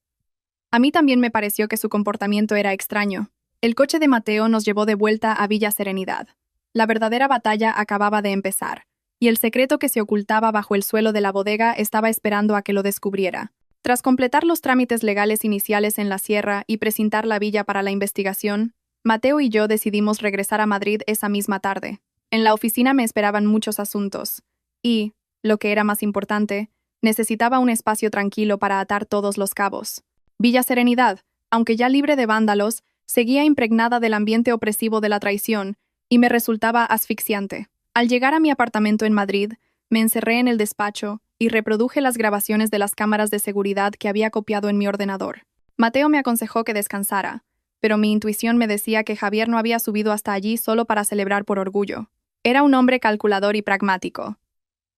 A mí también me pareció que su comportamiento era extraño. El coche de Mateo nos llevó de vuelta a Villa Serenidad. La verdadera batalla acababa de empezar, y el secreto que se ocultaba bajo el suelo de la bodega estaba esperando a que lo descubriera. Tras completar los trámites legales iniciales en la sierra y precintar la villa para la investigación, Mateo y yo decidimos regresar a Madrid esa misma tarde. En la oficina me esperaban muchos asuntos, y, lo que era más importante, necesitaba un espacio tranquilo para atar todos los cabos. Villa Serenidad, aunque ya libre de vándalos, seguía impregnada del ambiente opresivo de la traición, y me resultaba asfixiante. Al llegar a mi apartamento en Madrid, me encerré en el despacho y reproduje las grabaciones de las cámaras de seguridad que había copiado en mi ordenador. Mateo me aconsejó que descansara, pero mi intuición me decía que Javier no había subido hasta allí solo para celebrar por orgullo. Era un hombre calculador y pragmático.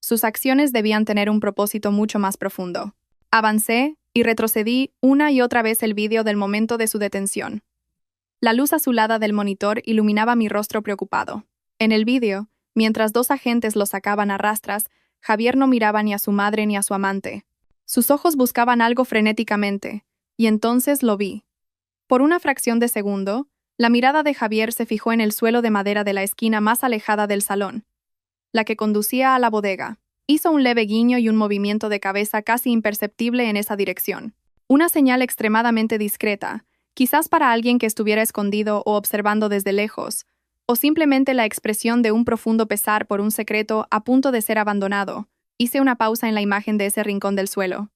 Sus acciones debían tener un propósito mucho más profundo. Avancé y retrocedí una y otra vez el vídeo del momento de su detención. La luz azulada del monitor iluminaba mi rostro preocupado. En el vídeo, mientras dos agentes lo sacaban a rastras, Javier no miraba ni a su madre ni a su amante. Sus ojos buscaban algo frenéticamente, y entonces lo vi. Por una fracción de segundo, la mirada de Javier se fijó en el suelo de madera de la esquina más alejada del salón, la que conducía a la bodega. Hizo un leve guiño y un movimiento de cabeza casi imperceptible en esa dirección. Una señal extremadamente discreta, quizás para alguien que estuviera escondido o observando desde lejos, o simplemente la expresión de un profundo pesar por un secreto a punto de ser abandonado. Hice una pausa en la imagen de ese rincón del suelo.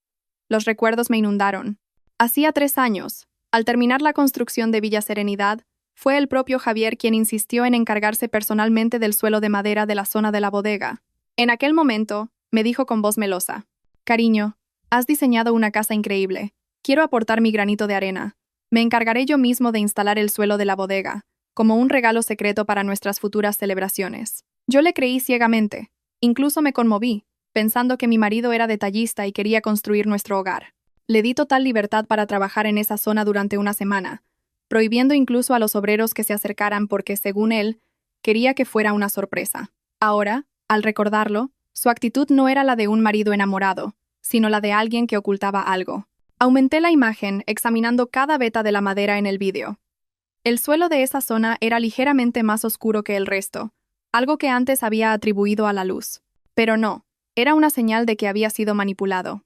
Los recuerdos me inundaron. Hacía 3 años, al terminar la construcción de Villa Serenidad, fue el propio Javier quien insistió en encargarse personalmente del suelo de madera de la zona de la bodega. En aquel momento, me dijo con voz melosa: Cariño, has diseñado una casa increíble. Quiero aportar mi granito de arena. Me encargaré yo mismo de instalar el suelo de la bodega, como un regalo secreto para nuestras futuras celebraciones. Yo le creí ciegamente. Incluso me conmoví, pensando que mi marido era detallista y quería construir nuestro hogar. Le di total libertad para trabajar en esa zona durante una semana, prohibiendo incluso a los obreros que se acercaran porque, según él, quería que fuera una sorpresa. Ahora, al recordarlo, su actitud no era la de un marido enamorado, sino la de alguien que ocultaba algo. Aumenté la imagen, examinando cada veta de la madera en el vídeo. El suelo de esa zona era ligeramente más oscuro que el resto, algo que antes había atribuido a la luz. Pero no, era una señal de que había sido manipulado.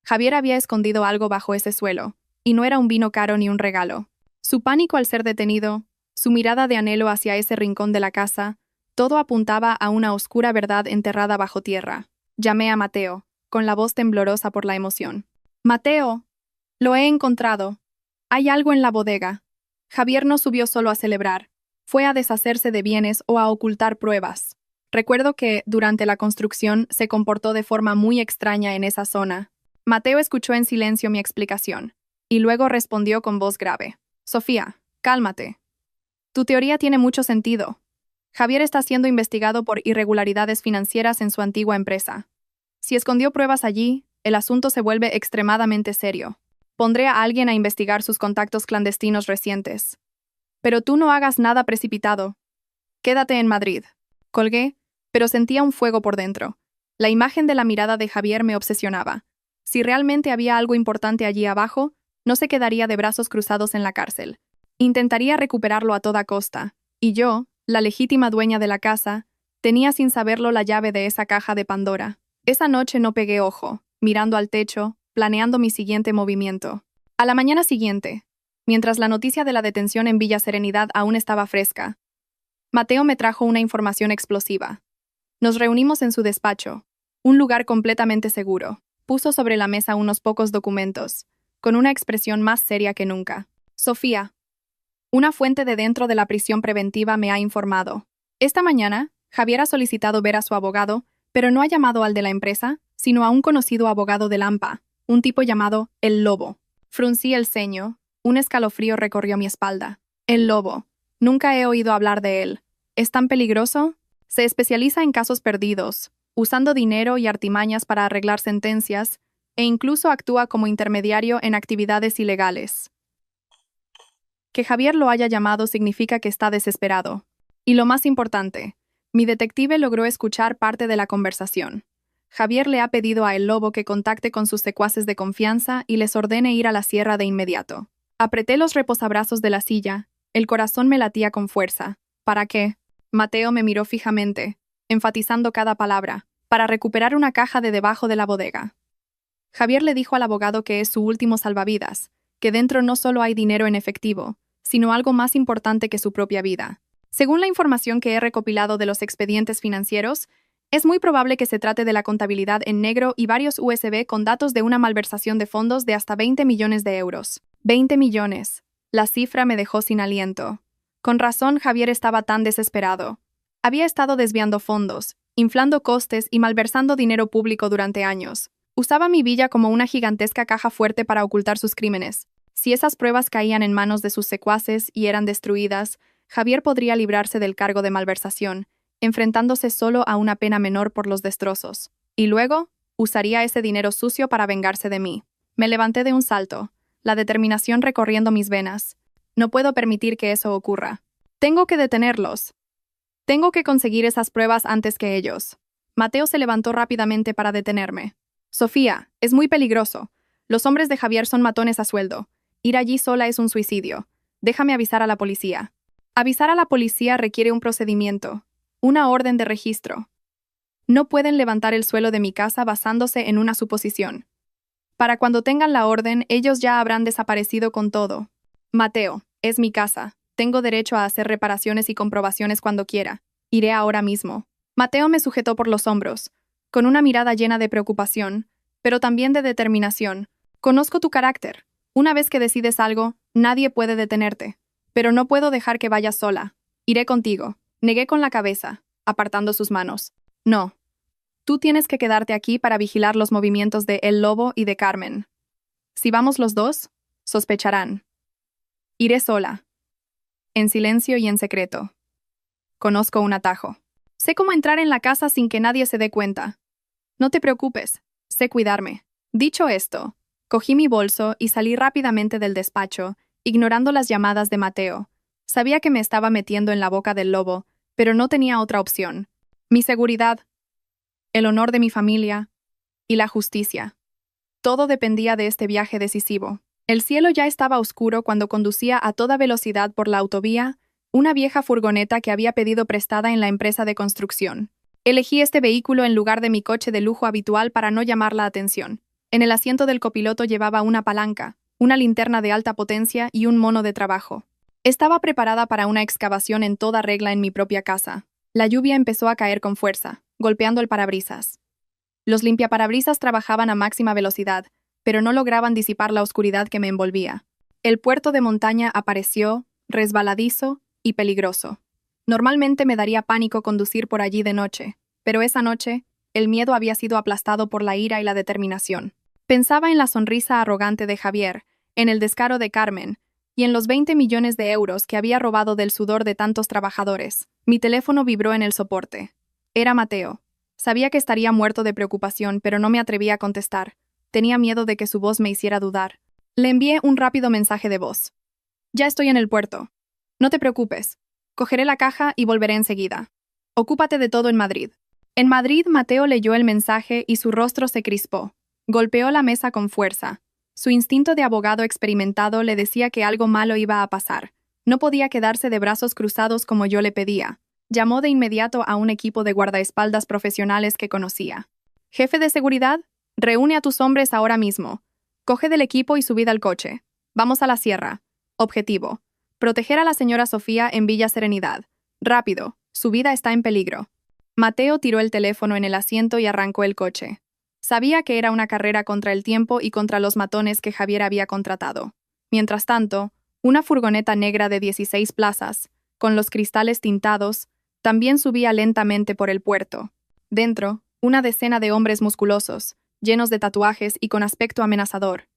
Javier había escondido algo bajo ese suelo, y no era un vino caro ni un regalo. Su pánico al ser detenido, su mirada de anhelo hacia ese rincón de la casa, todo apuntaba a una oscura verdad enterrada bajo tierra. Llamé a Mateo, con la voz temblorosa por la emoción. «Mateo, lo he encontrado. Hay algo en la bodega». Javier no subió solo a celebrar, fue a deshacerse de bienes o a ocultar pruebas. Recuerdo que, durante la construcción, se comportó de forma muy extraña en esa zona. Mateo escuchó en silencio mi explicación, y luego respondió con voz grave. «Sofía, cálmate. Tu teoría tiene mucho sentido. Javier está siendo investigado por irregularidades financieras en su antigua empresa. Si escondió pruebas allí, el asunto se vuelve extremadamente serio. Pondré a alguien a investigar sus contactos clandestinos recientes. Pero tú no hagas nada precipitado. Quédate en Madrid». Colgué, pero sentía un fuego por dentro. La imagen de la mirada de Javier me obsesionaba. Si realmente había algo importante allí abajo, no se quedaría de brazos cruzados en la cárcel. Intentaría recuperarlo a toda costa, y yo, la legítima dueña de la casa, tenía sin saberlo la llave de esa caja de Pandora. Esa noche no pegué ojo, mirando al techo, planeando mi siguiente movimiento. A la mañana siguiente, mientras la noticia de la detención en Villa Serenidad aún estaba fresca, Mateo me trajo una información explosiva. Nos reunimos en su despacho, un lugar completamente seguro. Puso sobre la mesa unos pocos documentos, con una expresión más seria que nunca. «Sofía, una fuente de dentro de la prisión preventiva me ha informado. Esta mañana, Javier ha solicitado ver a su abogado, pero no ha llamado al de la empresa, sino a un conocido abogado del AMPA, un tipo llamado El Lobo». Fruncí el ceño, un escalofrío recorrió mi espalda. El Lobo. Nunca he oído hablar de él. ¿Es tan peligroso? Se especializa en casos perdidos, usando dinero y artimañas para arreglar sentencias, e incluso actúa como intermediario en actividades ilegales. Que Javier lo haya llamado significa que está desesperado. Y lo más importante, mi detective logró escuchar parte de la conversación. Javier le ha pedido a El Lobo que contacte con sus secuaces de confianza y les ordene ir a la sierra de inmediato. Apreté los reposabrazos de la silla, el corazón me latía con fuerza. ¿Para qué? Mateo me miró fijamente, enfatizando cada palabra, para recuperar una caja de debajo de la bodega. Javier le dijo al abogado que es su último salvavidas, que dentro no solo hay dinero en efectivo, sino algo más importante que su propia vida. Según la información que he recopilado de los expedientes financieros, es muy probable que se trate de la contabilidad en negro y varios USB con datos de una malversación de fondos de hasta 20 millones de euros. 20 millones. La cifra me dejó sin aliento. Con razón, Javier estaba tan desesperado. Había estado desviando fondos, inflando costes y malversando dinero público durante años. Usaba mi villa como una gigantesca caja fuerte para ocultar sus crímenes. Si esas pruebas caían en manos de sus secuaces y eran destruidas, Javier podría librarse del cargo de malversación, enfrentándose solo a una pena menor por los destrozos. Y luego, usaría ese dinero sucio para vengarse de mí. Me levanté de un salto, la determinación recorriendo mis venas. No puedo permitir que eso ocurra. Tengo que detenerlos. Tengo que conseguir esas pruebas antes que ellos. Mateo se levantó rápidamente para detenerme. «Sofía, es muy peligroso. Los hombres de Javier son matones a sueldo. Ir allí sola es un suicidio. Déjame avisar a la policía». Avisar a la policía requiere un procedimiento, una orden de registro. No pueden levantar el suelo de mi casa basándose en una suposición. Para cuando tengan la orden, ellos ya habrán desaparecido con todo. Mateo, es mi casa. Tengo derecho a hacer reparaciones y comprobaciones cuando quiera. Iré ahora mismo. Mateo me sujetó por los hombros, con una mirada llena de preocupación, pero también de determinación. Conozco tu carácter. Una vez que decides algo, nadie puede detenerte. Pero no puedo dejar que vayas sola. Iré contigo. Negué con la cabeza, apartando sus manos. No. Tú tienes que quedarte aquí para vigilar los movimientos de El Lobo y de Carmen. Si vamos los dos, sospecharán. Iré sola. En silencio y en secreto. Conozco un atajo. Sé cómo entrar en la casa sin que nadie se dé cuenta. No te preocupes, sé cuidarme. Dicho esto, cogí mi bolso y salí rápidamente del despacho, ignorando las llamadas de Mateo. Sabía que me estaba metiendo en la boca del lobo, pero no tenía otra opción. Mi seguridad, el honor de mi familia y la justicia. Todo dependía de este viaje decisivo. El cielo ya estaba oscuro cuando conducía a toda velocidad por la autovía una vieja furgoneta que había pedido prestada en la empresa de construcción. Elegí este vehículo en lugar de mi coche de lujo habitual para no llamar la atención. En el asiento del copiloto llevaba una palanca, una linterna de alta potencia y un mono de trabajo. Estaba preparada para una excavación en toda regla en mi propia casa. La lluvia empezó a caer con fuerza, golpeando el parabrisas. Los limpiaparabrisas trabajaban a máxima velocidad, pero no lograban disipar la oscuridad que me envolvía. El puerto de montaña apareció, resbaladizo y peligroso. Normalmente me daría pánico conducir por allí de noche, pero esa noche, el miedo había sido aplastado por la ira y la determinación. Pensaba en la sonrisa arrogante de Javier, en el descaro de Carmen, y en los 20 millones de euros que había robado del sudor de tantos trabajadores. Mi teléfono vibró en el soporte. Era Mateo. Sabía que estaría muerto de preocupación, pero no me atrevía a contestar. Tenía miedo de que su voz me hiciera dudar. Le envié un rápido mensaje de voz. Ya estoy en el puerto. No te preocupes. Cogeré la caja y volveré enseguida. Ocúpate de todo en Madrid. En Madrid, Mateo leyó el mensaje y su rostro se crispó. Golpeó la mesa con fuerza. Su instinto de abogado experimentado le decía que algo malo iba a pasar. No podía quedarse de brazos cruzados como yo le pedía. Llamó de inmediato a un equipo de guardaespaldas profesionales que conocía. «Jefe de seguridad, reúne a tus hombres ahora mismo. Coge del equipo y subid al coche. Vamos a la sierra. Objetivo: proteger a la señora Sofía en Villa Serenidad. Rápido, su vida está en peligro». Mateo tiró el teléfono en el asiento y arrancó el coche. Sabía que era una carrera contra el tiempo y contra los matones que Javier había contratado. Mientras tanto, una furgoneta negra de 16 plazas, con los cristales tintados, también subía lentamente por el puerto. Dentro, una decena de hombres musculosos, llenos de tatuajes y con aspecto amenazador.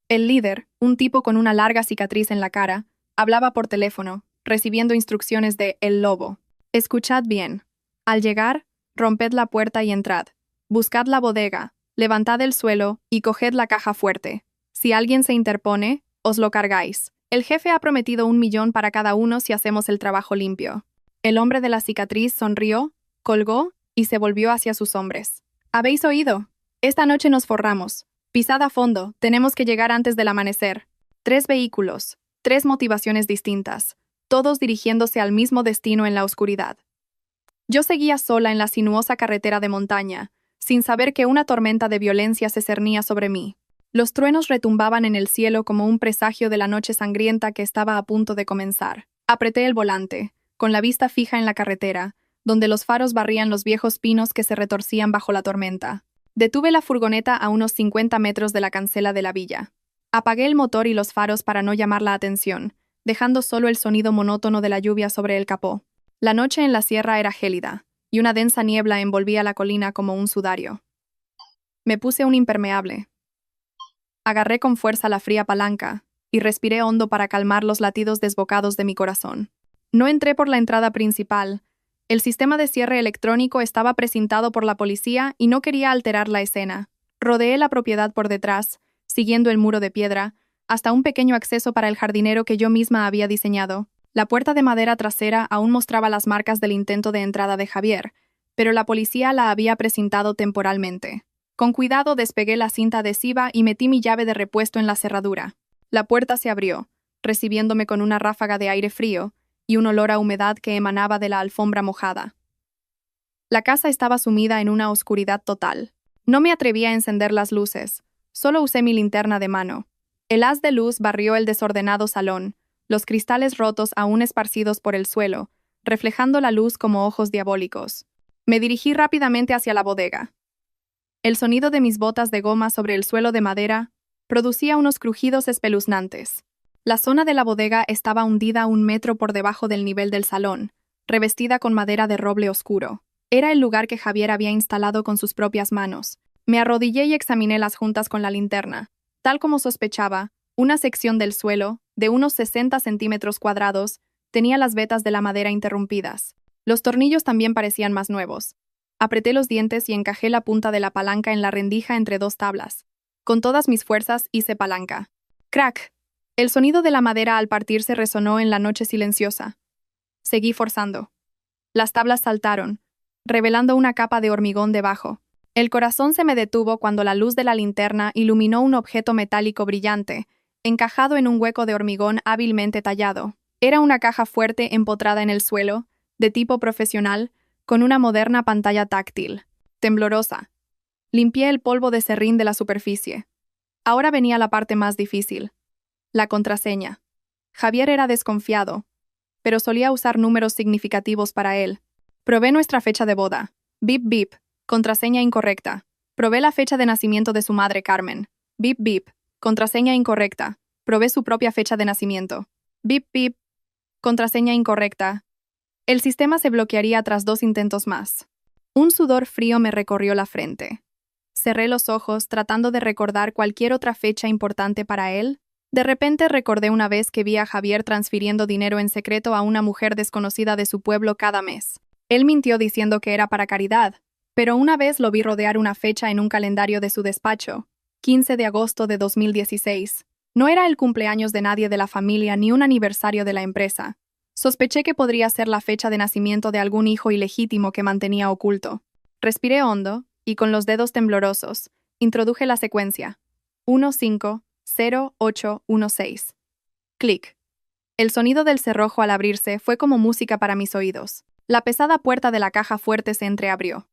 El líder, un tipo con una larga cicatriz en la cara, hablaba por teléfono, recibiendo instrucciones de El Lobo. «Escuchad bien. Al llegar, romped la puerta y entrad. Buscad la bodega, levantad el suelo y coged la caja fuerte. Si alguien se interpone, os lo cargáis. El jefe ha prometido 1 millón para cada uno si hacemos el trabajo limpio». El hombre de la cicatriz sonrió, colgó y se volvió hacia sus hombres. «¿Habéis oído? Esta noche nos forramos. Pisad a fondo, tenemos que llegar antes del amanecer». 3 vehículos, 3 motivaciones distintas, todos dirigiéndose al mismo destino en la oscuridad. Yo seguía sola en la sinuosa carretera de montaña, sin saber que una tormenta de violencia se cernía sobre mí. Los truenos retumbaban en el cielo como un presagio de la noche sangrienta que estaba a punto de comenzar. Apreté el volante, con la vista fija en la carretera, donde los faros barrían los viejos pinos que se retorcían bajo la tormenta. Detuve la furgoneta a unos 50 metros de la cancela de la villa. Apagué el motor y los faros para no llamar la atención, dejando solo el sonido monótono de la lluvia sobre el capó. La noche en la sierra era gélida, y una densa niebla envolvía la colina como un sudario. Me puse un impermeable. Agarré con fuerza la fría palanca, y respiré hondo para calmar los latidos desbocados de mi corazón. No entré por la entrada principal. El sistema de cierre electrónico estaba precintado por la policía y no quería alterar la escena. Rodeé la propiedad por detrás, siguiendo el muro de piedra, hasta un pequeño acceso para el jardinero que yo misma había diseñado. La puerta de madera trasera aún mostraba las marcas del intento de entrada de Javier, pero la policía la había precintado temporalmente. Con cuidado despegué la cinta adhesiva y metí mi llave de repuesto en la cerradura. La puerta se abrió, recibiéndome con una ráfaga de aire frío y un olor a humedad que emanaba de la alfombra mojada. La casa estaba sumida en una oscuridad total. No me atreví a encender las luces, solo usé mi linterna de mano. El haz de luz barrió el desordenado salón, los cristales rotos aún esparcidos por el suelo, reflejando la luz como ojos diabólicos. Me dirigí rápidamente hacia la bodega. El sonido de mis botas de goma sobre el suelo de madera producía unos crujidos espeluznantes. La zona de la bodega estaba hundida 1 metro por debajo del nivel del salón, revestida con madera de roble oscuro. Era el lugar que Javier había instalado con sus propias manos. Me arrodillé y examiné las juntas con la linterna. Tal como sospechaba, una sección del suelo, de unos 60 centímetros cuadrados, tenía las vetas de la madera interrumpidas. Los tornillos también parecían más nuevos. Apreté los dientes y encajé la punta de la palanca en la rendija entre 2 tablas. Con todas mis fuerzas hice palanca. ¡Crack! El sonido de la madera al partirse resonó en la noche silenciosa. Seguí forzando. Las tablas saltaron, revelando una capa de hormigón debajo. El corazón se me detuvo cuando la luz de la linterna iluminó un objeto metálico brillante, encajado en un hueco de hormigón hábilmente tallado. Era una caja fuerte empotrada en el suelo, de tipo profesional, con una moderna pantalla táctil. Temblorosa. Limpié el polvo de serrín de la superficie. Ahora venía la parte más difícil. La contraseña. Javier era desconfiado, pero solía usar números significativos para él. Probé nuestra fecha de boda. Bip bip. Contraseña incorrecta. Probé la fecha de nacimiento de su madre, Carmen. Bip bip. Contraseña incorrecta. Probé su propia fecha de nacimiento. Bip bip. Contraseña incorrecta. El sistema se bloquearía tras 2 intentos más. Un sudor frío me recorrió la frente. Cerré los ojos tratando de recordar cualquier otra fecha importante para él. De repente recordé una vez que vi a Javier transfiriendo dinero en secreto a una mujer desconocida de su pueblo cada mes. Él mintió diciendo que era para caridad, pero una vez lo vi rodear una fecha en un calendario de su despacho, 15 de agosto de 2016. No era el cumpleaños de nadie de la familia ni un aniversario de la empresa. Sospeché que podría ser la fecha de nacimiento de algún hijo ilegítimo que mantenía oculto. Respiré hondo y con los dedos temblorosos, introduje la secuencia. 150816. Clic. El sonido del cerrojo al abrirse fue como música para mis oídos. La pesada puerta de la caja fuerte se entreabrió.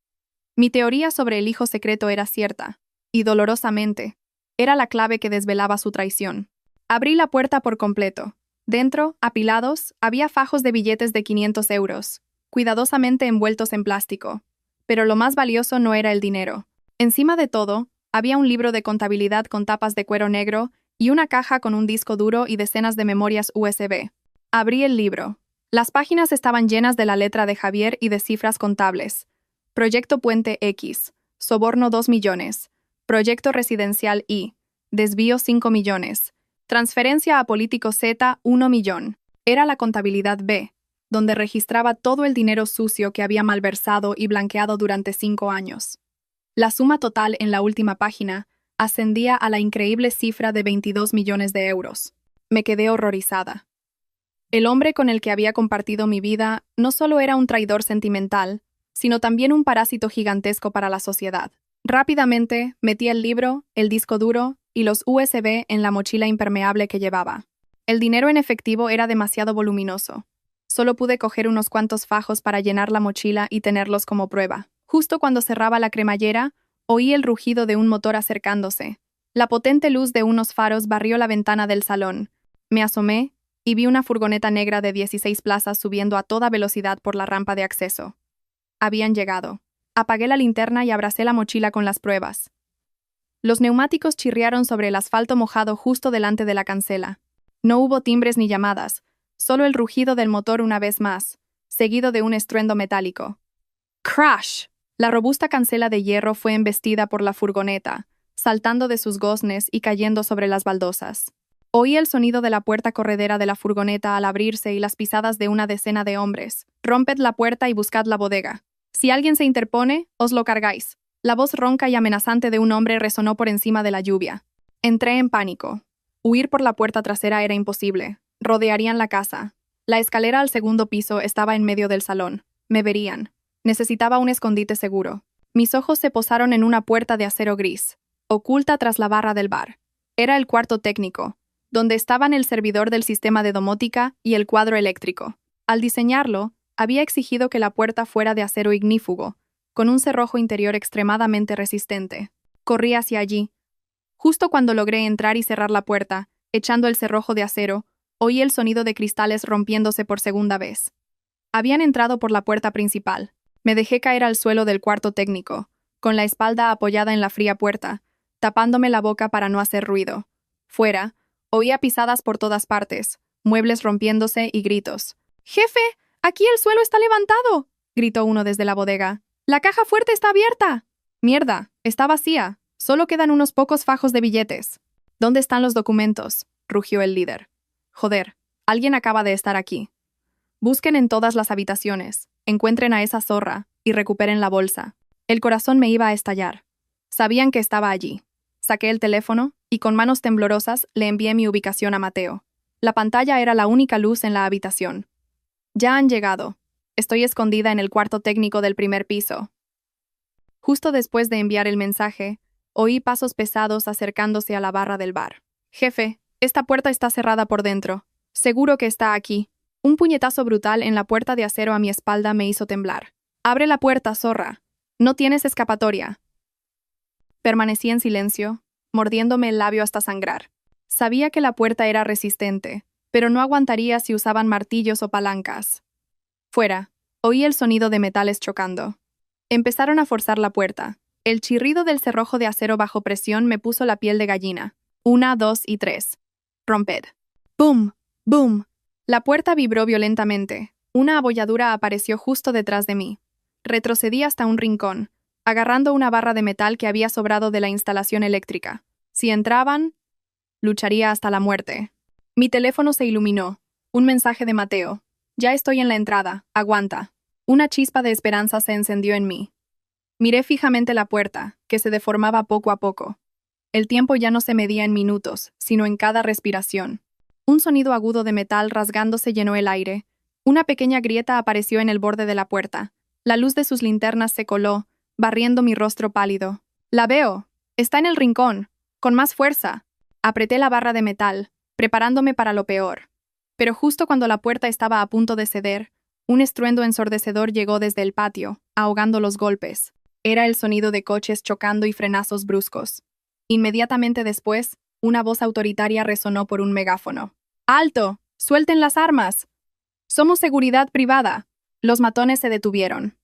Mi teoría sobre el hijo secreto era cierta, y dolorosamente, era la clave que desvelaba su traición. Abrí la puerta por completo. Dentro, apilados, había fajos de billetes de 500 euros, cuidadosamente envueltos en plástico. Pero lo más valioso no era el dinero. Encima de todo, había un libro de contabilidad con tapas de cuero negro y una caja con un disco duro y decenas de memorias USB. Abrí el libro. Las páginas estaban llenas de la letra de Javier y de cifras contables. Proyecto Puente X. Soborno 2 millones. Proyecto Residencial Y. Desvío 5 millones. Transferencia a político Z 1 millón. Era la contabilidad B, donde registraba todo el dinero sucio que había malversado y blanqueado durante 5 años. La suma total en la última página ascendía a la increíble cifra de 22 millones de euros. Me quedé horrorizada. El hombre con el que había compartido mi vida no solo era un traidor sentimental, sino también un parásito gigantesco para la sociedad. Rápidamente metí el libro, el disco duro y los USB en la mochila impermeable que llevaba. El dinero en efectivo era demasiado voluminoso. Solo pude coger unos cuantos fajos para llenar la mochila y tenerlos como prueba. Justo cuando cerraba la cremallera, oí el rugido de un motor acercándose. La potente luz de unos faros barrió la ventana del salón. Me asomé y vi una furgoneta negra de 16 plazas subiendo a toda velocidad por la rampa de acceso. Habían llegado. Apagué la linterna y abracé la mochila con las pruebas. Los neumáticos chirriaron sobre el asfalto mojado justo delante de la cancela. No hubo timbres ni llamadas, solo el rugido del motor una vez más, seguido de un estruendo metálico. ¡Crash! La robusta cancela de hierro fue embestida por la furgoneta, saltando de sus goznes y cayendo sobre las baldosas. Oí el sonido de la puerta corredera de la furgoneta al abrirse y las pisadas de una decena de hombres. «Romped la puerta y buscad la bodega. Si alguien se interpone, os lo cargáis». La voz ronca y amenazante de un hombre resonó por encima de la lluvia. Entré en pánico. Huir por la puerta trasera era imposible. Rodearían la casa. La escalera al segundo piso estaba en medio del salón. Me verían. Necesitaba un escondite seguro. Mis ojos se posaron en una puerta de acero gris, oculta tras la barra del bar. Era el cuarto técnico, donde estaban el servidor del sistema de domótica y el cuadro eléctrico. Al diseñarlo, había exigido que la puerta fuera de acero ignífugo, con un cerrojo interior extremadamente resistente. Corrí hacia allí. Justo cuando logré entrar y cerrar la puerta, echando el cerrojo de acero, oí el sonido de cristales rompiéndose por segunda vez. Habían entrado por la puerta principal. Me dejé caer al suelo del cuarto técnico, con la espalda apoyada en la fría puerta, tapándome la boca para no hacer ruido. Fuera, oía pisadas por todas partes, muebles rompiéndose y gritos. «¡Jefe! ¡Aquí el suelo está levantado!», gritó uno desde la bodega. «¡La caja fuerte está abierta!». «Mierda, está vacía. Solo quedan unos pocos fajos de billetes». «¿Dónde están los documentos?», rugió el líder. «Joder, alguien acaba de estar aquí. Busquen en todas las habitaciones, encuentren a esa zorra y recuperen la bolsa». El corazón me iba a estallar. Sabían que estaba allí. Saqué el teléfono y con manos temblorosas le envié mi ubicación a Mateo. La pantalla era la única luz en la habitación. «Ya han llegado. Estoy escondida en el cuarto técnico del primer piso». Justo después de enviar el mensaje, oí pasos pesados acercándose a la barra del bar. Jefe, esta puerta está cerrada por dentro. Seguro que está aquí. Un puñetazo brutal en la puerta de acero a mi espalda me hizo temblar. Abre la puerta, zorra. No tienes escapatoria. Permanecí en silencio, mordiéndome el labio hasta sangrar. Sabía que la puerta era resistente, pero no aguantaría si usaban martillos o palancas. Fuera, oí el sonido de metales chocando. Empezaron a forzar la puerta. El chirrido del cerrojo de acero bajo presión me puso la piel de gallina. 1, 2 y 3. Romped. ¡Bum! ¡Bum! La puerta vibró violentamente. Una abolladura apareció justo detrás de mí. Retrocedí hasta un rincón, agarrando una barra de metal que había sobrado de la instalación eléctrica. Si entraban, lucharía hasta la muerte. Mi teléfono se iluminó. Un mensaje de Mateo. Ya estoy en la entrada. Aguanta. Una chispa de esperanza se encendió en mí. Miré fijamente la puerta, que se deformaba poco a poco. El tiempo ya no se medía en minutos, sino en cada respiración. Un sonido agudo de metal rasgándose llenó el aire. Una pequeña grieta apareció en el borde de la puerta. La luz de sus linternas se coló, barriendo mi rostro pálido. La veo. Está en el rincón. Con más fuerza. Apreté la barra de metal, preparándome para lo peor. Pero justo cuando la puerta estaba a punto de ceder, un estruendo ensordecedor llegó desde el patio, ahogando los golpes. Era el sonido de coches chocando y frenazos bruscos. Inmediatamente después, una voz autoritaria resonó por un megáfono. ¡Alto! ¡Suelten las armas! ¡Somos seguridad privada! Los matones se detuvieron.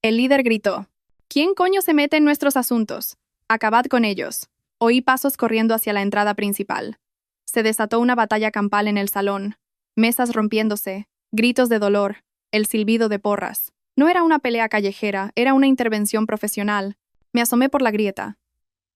El líder gritó. ¿Quién coño se mete en nuestros asuntos? Acabad con ellos. Oí pasos corriendo hacia la entrada principal. Se desató una batalla campal en el salón. Mesas rompiéndose, gritos de dolor, el silbido de porras. No era una pelea callejera, era una intervención profesional. Me asomé por la grieta.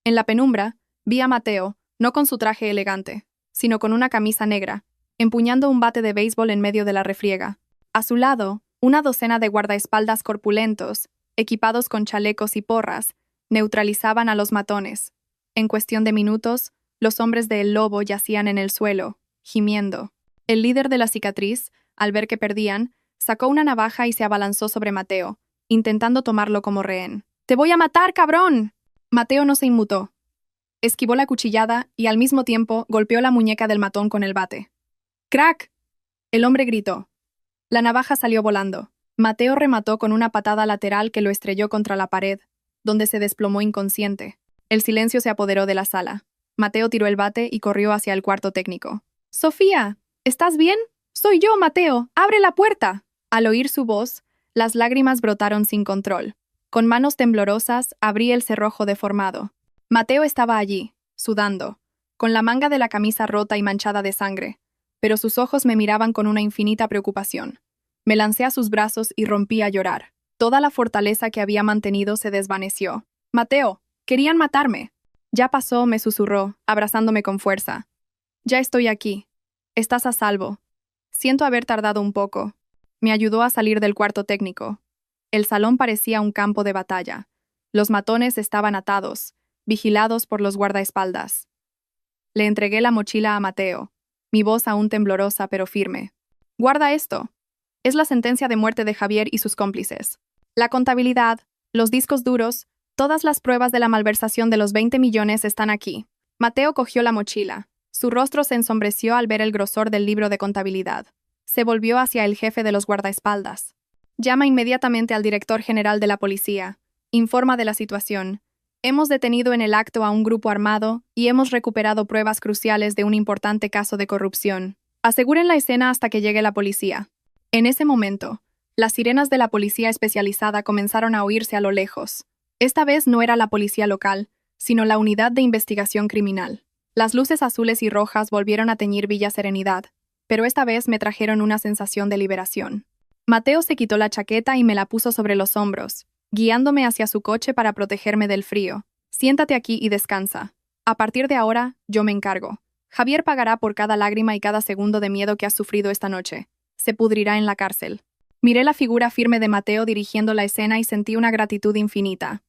En la penumbra, vi a Mateo, no con su traje elegante, sino con una camisa negra, empuñando un bate de béisbol en medio de la refriega. A su lado, una docena de guardaespaldas corpulentos, equipados con chalecos y porras, neutralizaban a los matones. En cuestión de minutos, los hombres de El Lobo yacían en el suelo, gimiendo. El líder de la cicatriz, al ver que perdían, sacó una navaja y se abalanzó sobre Mateo, intentando tomarlo como rehén. ¡Te voy a matar, cabrón! Mateo no se inmutó. Esquivó la cuchillada y al mismo tiempo golpeó la muñeca del matón con el bate. ¡Crack! El hombre gritó. La navaja salió volando. Mateo remató con una patada lateral que lo estrelló contra la pared, donde se desplomó inconsciente. El silencio se apoderó de la sala. Mateo tiró el bate y corrió hacia el cuarto técnico. «Sofía, ¿estás bien? Soy yo, Mateo. ¡Abre la puerta!». Al oír su voz, las lágrimas brotaron sin control. Con manos temblorosas, abrí el cerrojo deformado. Mateo estaba allí, sudando, con la manga de la camisa rota y manchada de sangre, pero sus ojos me miraban con una infinita preocupación. Me lancé a sus brazos y rompí a llorar. Toda la fortaleza que había mantenido se desvaneció. «Mateo, querían matarme». «Ya pasó», me susurró, abrazándome con fuerza. «Ya estoy aquí. Estás a salvo. Siento haber tardado un poco». Me ayudó a salir del cuarto técnico. El salón parecía un campo de batalla. Los matones estaban atados, vigilados por los guardaespaldas. Le entregué la mochila a Mateo, mi voz aún temblorosa pero firme. «Guarda esto. Es la sentencia de muerte de Javier y sus cómplices. La contabilidad, los discos duros, todas las pruebas de la malversación de los 20 millones están aquí». Mateo cogió la mochila. Su rostro se ensombreció al ver el grosor del libro de contabilidad. Se volvió hacia el jefe de los guardaespaldas. «Llama inmediatamente al director general de la policía. Informa de la situación. Hemos detenido en el acto a un grupo armado y hemos recuperado pruebas cruciales de un importante caso de corrupción. Aseguren la escena hasta que llegue la policía». En ese momento, las sirenas de la policía especializada comenzaron a oírse a lo lejos. Esta vez no era la policía local, sino la unidad de investigación criminal. Las luces azules y rojas volvieron a teñir Villa Serenidad, pero esta vez me trajeron una sensación de liberación. Mateo se quitó la chaqueta y me la puso sobre los hombros, guiándome hacia su coche para protegerme del frío. «Siéntate aquí y descansa. A partir de ahora, yo me encargo. Javier pagará por cada lágrima y cada segundo de miedo que has sufrido esta noche. Se pudrirá en la cárcel». Miré la figura firme de Mateo dirigiendo la escena y sentí una gratitud infinita.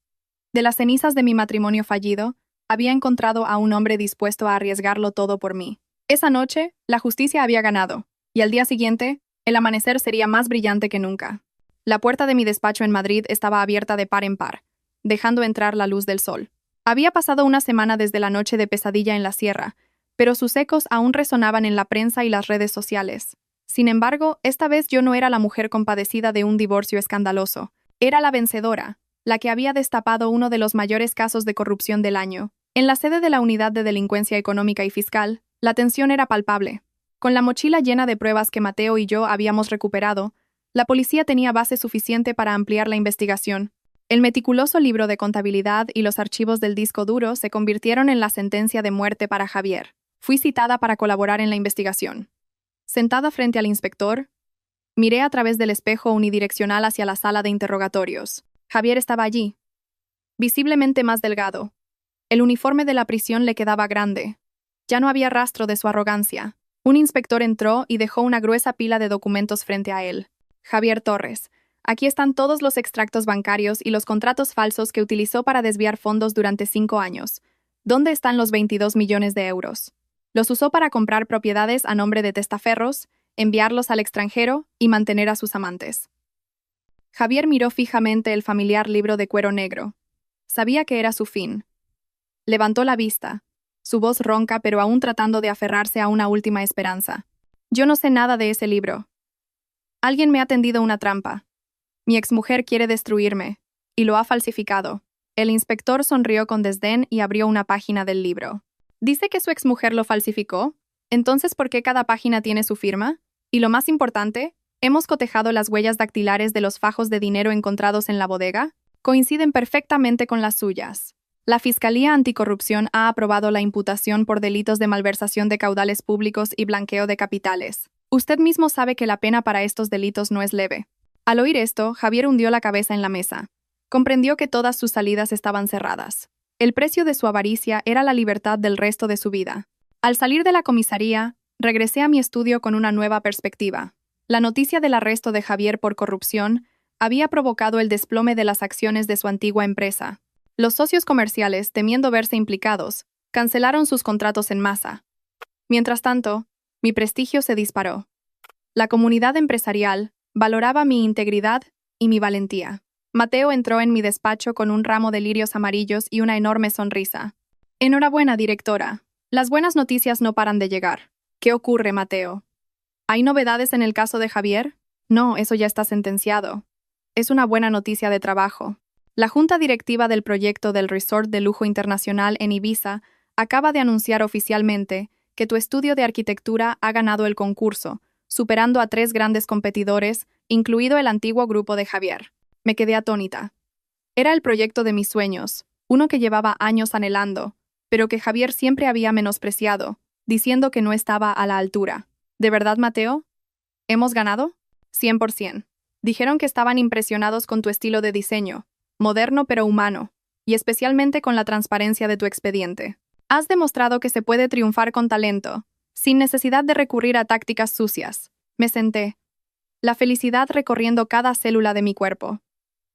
De las cenizas de mi matrimonio fallido, había encontrado a un hombre dispuesto a arriesgarlo todo por mí. Esa noche, la justicia había ganado, y al día siguiente, el amanecer sería más brillante que nunca. La puerta de mi despacho en Madrid estaba abierta de par en par. dejando entrar la luz del sol. Había pasado una semana desde la noche de pesadilla en la sierra, pero sus ecos aún resonaban en la prensa y las redes sociales. Sin embargo, esta vez yo no era la mujer compadecida de un divorcio escandaloso. Era la vencedora, la que había destapado uno de los mayores casos de corrupción del año. En la sede de la Unidad de Delincuencia Económica y Fiscal, la tensión era palpable. Con la mochila llena de pruebas que Mateo y yo habíamos recuperado, la policía tenía base suficiente para ampliar la investigación. El meticuloso libro de contabilidad y los archivos del disco duro se convirtieron en la sentencia de muerte para Javier. Fui citada para colaborar en la investigación. Sentada frente al inspector, miré a través del espejo unidireccional hacia la sala de interrogatorios. Javier estaba allí, visiblemente más delgado. El uniforme de la prisión le quedaba grande. Ya no había rastro de su arrogancia. Un inspector entró y dejó una gruesa pila de documentos frente a él. Javier Torres. Aquí están todos los extractos bancarios y los contratos falsos que utilizó para desviar fondos durante 5 años. ¿Dónde están los 22 millones de euros? Los usó para comprar propiedades a nombre de testaferros, enviarlos al extranjero y mantener a sus amantes. Javier miró fijamente el familiar libro de cuero negro. Sabía que era su fin. Levantó la vista, su voz ronca pero aún tratando de aferrarse a una última esperanza. Yo no sé nada de ese libro. Alguien me ha tendido una trampa. Mi exmujer quiere destruirme, y lo ha falsificado. El inspector sonrió con desdén y abrió una página del libro. ¿Dice que su exmujer lo falsificó? Entonces, ¿por qué cada página tiene su firma? Y lo más importante, ¿hemos cotejado las huellas dactilares de los fajos de dinero encontrados en la bodega? Coinciden perfectamente con las suyas. La Fiscalía Anticorrupción ha aprobado la imputación por delitos de malversación de caudales públicos y blanqueo de capitales. Usted mismo sabe que la pena para estos delitos no es leve. Al oír esto, Javier hundió la cabeza en la mesa. Comprendió que todas sus salidas estaban cerradas. El precio de su avaricia era la libertad del resto de su vida. Al salir de la comisaría, regresé a mi estudio con una nueva perspectiva. La noticia del arresto de Javier por corrupción había provocado el desplome de las acciones de su antigua empresa. Los socios comerciales, temiendo verse implicados, cancelaron sus contratos en masa. Mientras tanto, mi prestigio se disparó. La comunidad empresarial valoraba mi integridad y mi valentía. Mateo entró en mi despacho con un ramo de lirios amarillos y una enorme sonrisa. Enhorabuena, directora. Las buenas noticias no paran de llegar. ¿Qué ocurre, Mateo? ¿Hay novedades en el caso de Javier? No, eso ya está sentenciado. Es una buena noticia de trabajo. La junta directiva del proyecto del Resort de Lujo Internacional en Ibiza acaba de anunciar oficialmente que tu estudio de arquitectura ha ganado el concurso, superando a 3 grandes competidores, incluido el antiguo grupo de Javier. Me quedé atónita. Era el proyecto de mis sueños, uno que llevaba años anhelando, pero que Javier siempre había menospreciado, diciendo que no estaba a la altura. ¿De verdad, Mateo? ¿Hemos ganado? 100%. Dijeron que estaban impresionados con tu estilo de diseño, moderno pero humano, y especialmente con la transparencia de tu expediente. Has demostrado que se puede triunfar con talento, sin necesidad de recurrir a tácticas sucias. Me senté, la felicidad recorriendo cada célula de mi cuerpo.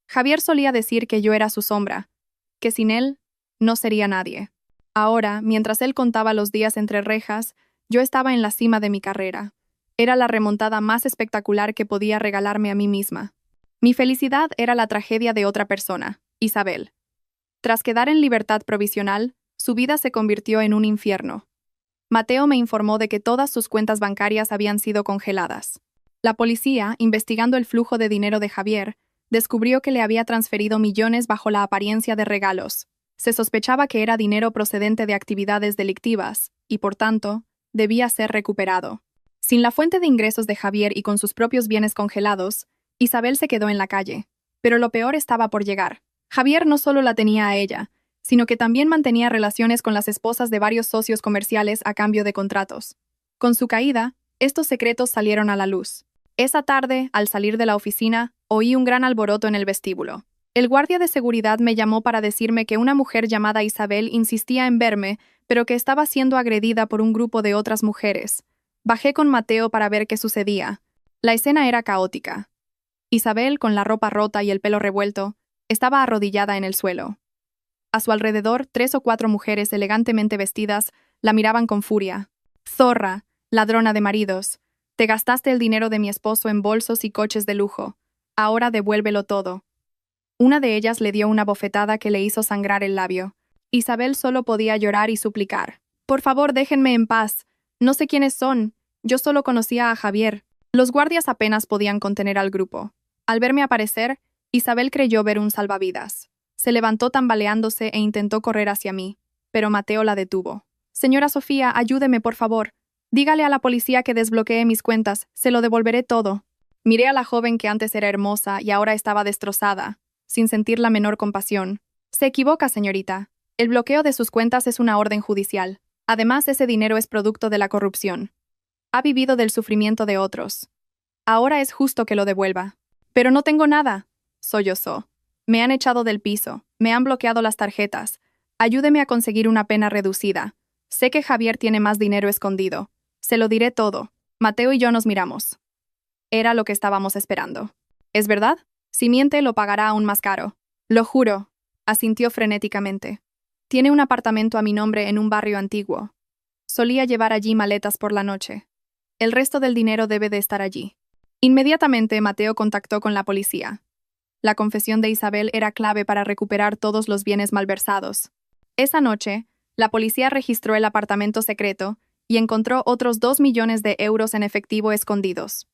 Javier solía decir que yo era su sombra, que sin él no sería nadie. Ahora, mientras él contaba los días entre rejas, yo estaba en la cima de mi carrera. Era la remontada más espectacular que podía regalarme a mí misma. Mi felicidad era la tragedia de otra persona, Isabel. Tras quedar en libertad provisional, su vida se convirtió en un infierno. Mateo me informó de que todas sus cuentas bancarias habían sido congeladas. La policía, investigando el flujo de dinero de Javier, descubrió que le había transferido millones bajo la apariencia de regalos. Se sospechaba que era dinero procedente de actividades delictivas y, por tanto, debía ser recuperado. Sin la fuente de ingresos de Javier y con sus propios bienes congelados, Isabel se quedó en la calle. Pero lo peor estaba por llegar. Javier no solo la tenía a ella, sino que también mantenía relaciones con las esposas de varios socios comerciales a cambio de contratos. Con su caída, estos secretos salieron a la luz. Esa tarde, al salir de la oficina, oí un gran alboroto en el vestíbulo. El guardia de seguridad me llamó para decirme que una mujer llamada Isabel insistía en verme, pero que estaba siendo agredida por un grupo de otras mujeres. Bajé con Mateo para ver qué sucedía. La escena era caótica. Isabel, con la ropa rota y el pelo revuelto, estaba arrodillada en el suelo. A su alrededor, 3 o 4 mujeres elegantemente vestidas la miraban con furia. «Zorra, ladrona de maridos, te gastaste el dinero de mi esposo en bolsos y coches de lujo. Ahora devuélvelo todo». Una de ellas le dio una bofetada que le hizo sangrar el labio. Isabel solo podía llorar y suplicar. «Por favor, déjenme en paz. No sé quiénes son. Yo solo conocía a Javier». Los guardias apenas podían contener al grupo. Al verme aparecer, Isabel creyó ver un salvavidas. Se levantó tambaleándose e intentó correr hacia mí, pero Mateo la detuvo. «Señora Sofía, ayúdeme, por favor. Dígale a la policía que desbloquee mis cuentas. Se lo devolveré todo». Miré a la joven que antes era hermosa y ahora estaba destrozada, sin sentir la menor compasión. «Se equivoca, señorita. El bloqueo de sus cuentas es una orden judicial. Además, ese dinero es producto de la corrupción. Ha vivido del sufrimiento de otros. Ahora es justo que lo devuelva». «Pero no tengo nada», sollozó. «Me han echado del piso, me han bloqueado las tarjetas. Ayúdeme a conseguir una pena reducida. Sé que Javier tiene más dinero escondido. Se lo diré todo». Mateo y yo nos miramos. Era lo que estábamos esperando. «¿Es verdad? Si miente, lo pagará aún más caro». «Lo juro», asintió frenéticamente. «Tiene un apartamento a mi nombre en un barrio antiguo. Solía llevar allí maletas por la noche. El resto del dinero debe de estar allí». Inmediatamente, Mateo contactó con la policía. La confesión de Isabel era clave para recuperar todos los bienes malversados. Esa noche, la policía registró el apartamento secreto y encontró otros 2 millones de euros en efectivo escondidos.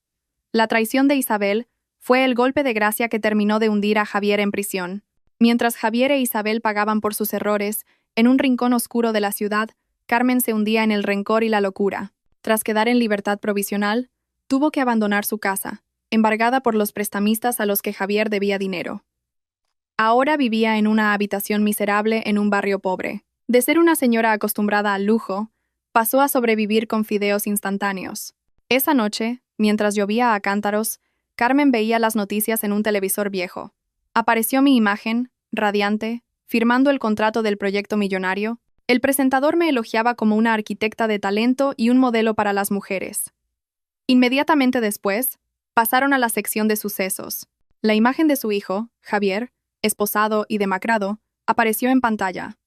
La traición de Isabel fue el golpe de gracia que terminó de hundir a Javier en prisión. Mientras Javier e Isabel pagaban por sus errores, en un rincón oscuro de la ciudad, Carmen se hundía en el rencor y la locura. Tras quedar en libertad provisional, tuvo que abandonar su casa, embargada por los prestamistas a los que Javier debía dinero. Ahora vivía en una habitación miserable en un barrio pobre. De ser una señora acostumbrada al lujo, pasó a sobrevivir con fideos instantáneos. Esa noche, mientras llovía a cántaros, Carmen veía las noticias en un televisor viejo. Apareció mi imagen, radiante, firmando el contrato del proyecto millonario. El presentador me elogiaba como una arquitecta de talento y un modelo para las mujeres. Inmediatamente después, pasaron a la sección de sucesos. La imagen de su hijo, Javier, esposado y demacrado, apareció en pantalla.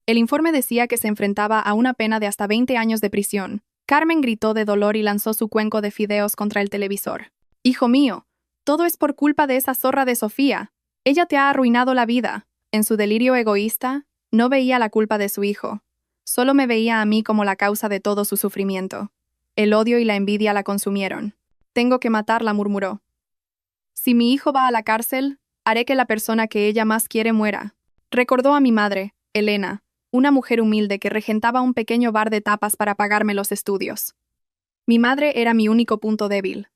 El informe decía que se enfrentaba a una pena de hasta 20 años de prisión. Carmen gritó de dolor y lanzó su cuenco de fideos contra el televisor. «Hijo mío, todo es por culpa de esa zorra de Sofía. Ella te ha arruinado la vida». En su delirio egoísta, no veía la culpa de su hijo. Solo me veía a mí como la causa de todo su sufrimiento. El odio y la envidia la consumieron. «Tengo que matarla», murmuró. «Si mi hijo va a la cárcel, haré que la persona que ella más quiere muera». Recordó a mi madre, Elena, una mujer humilde que regentaba un pequeño bar de tapas para pagarme los estudios. Mi madre era mi único punto débil.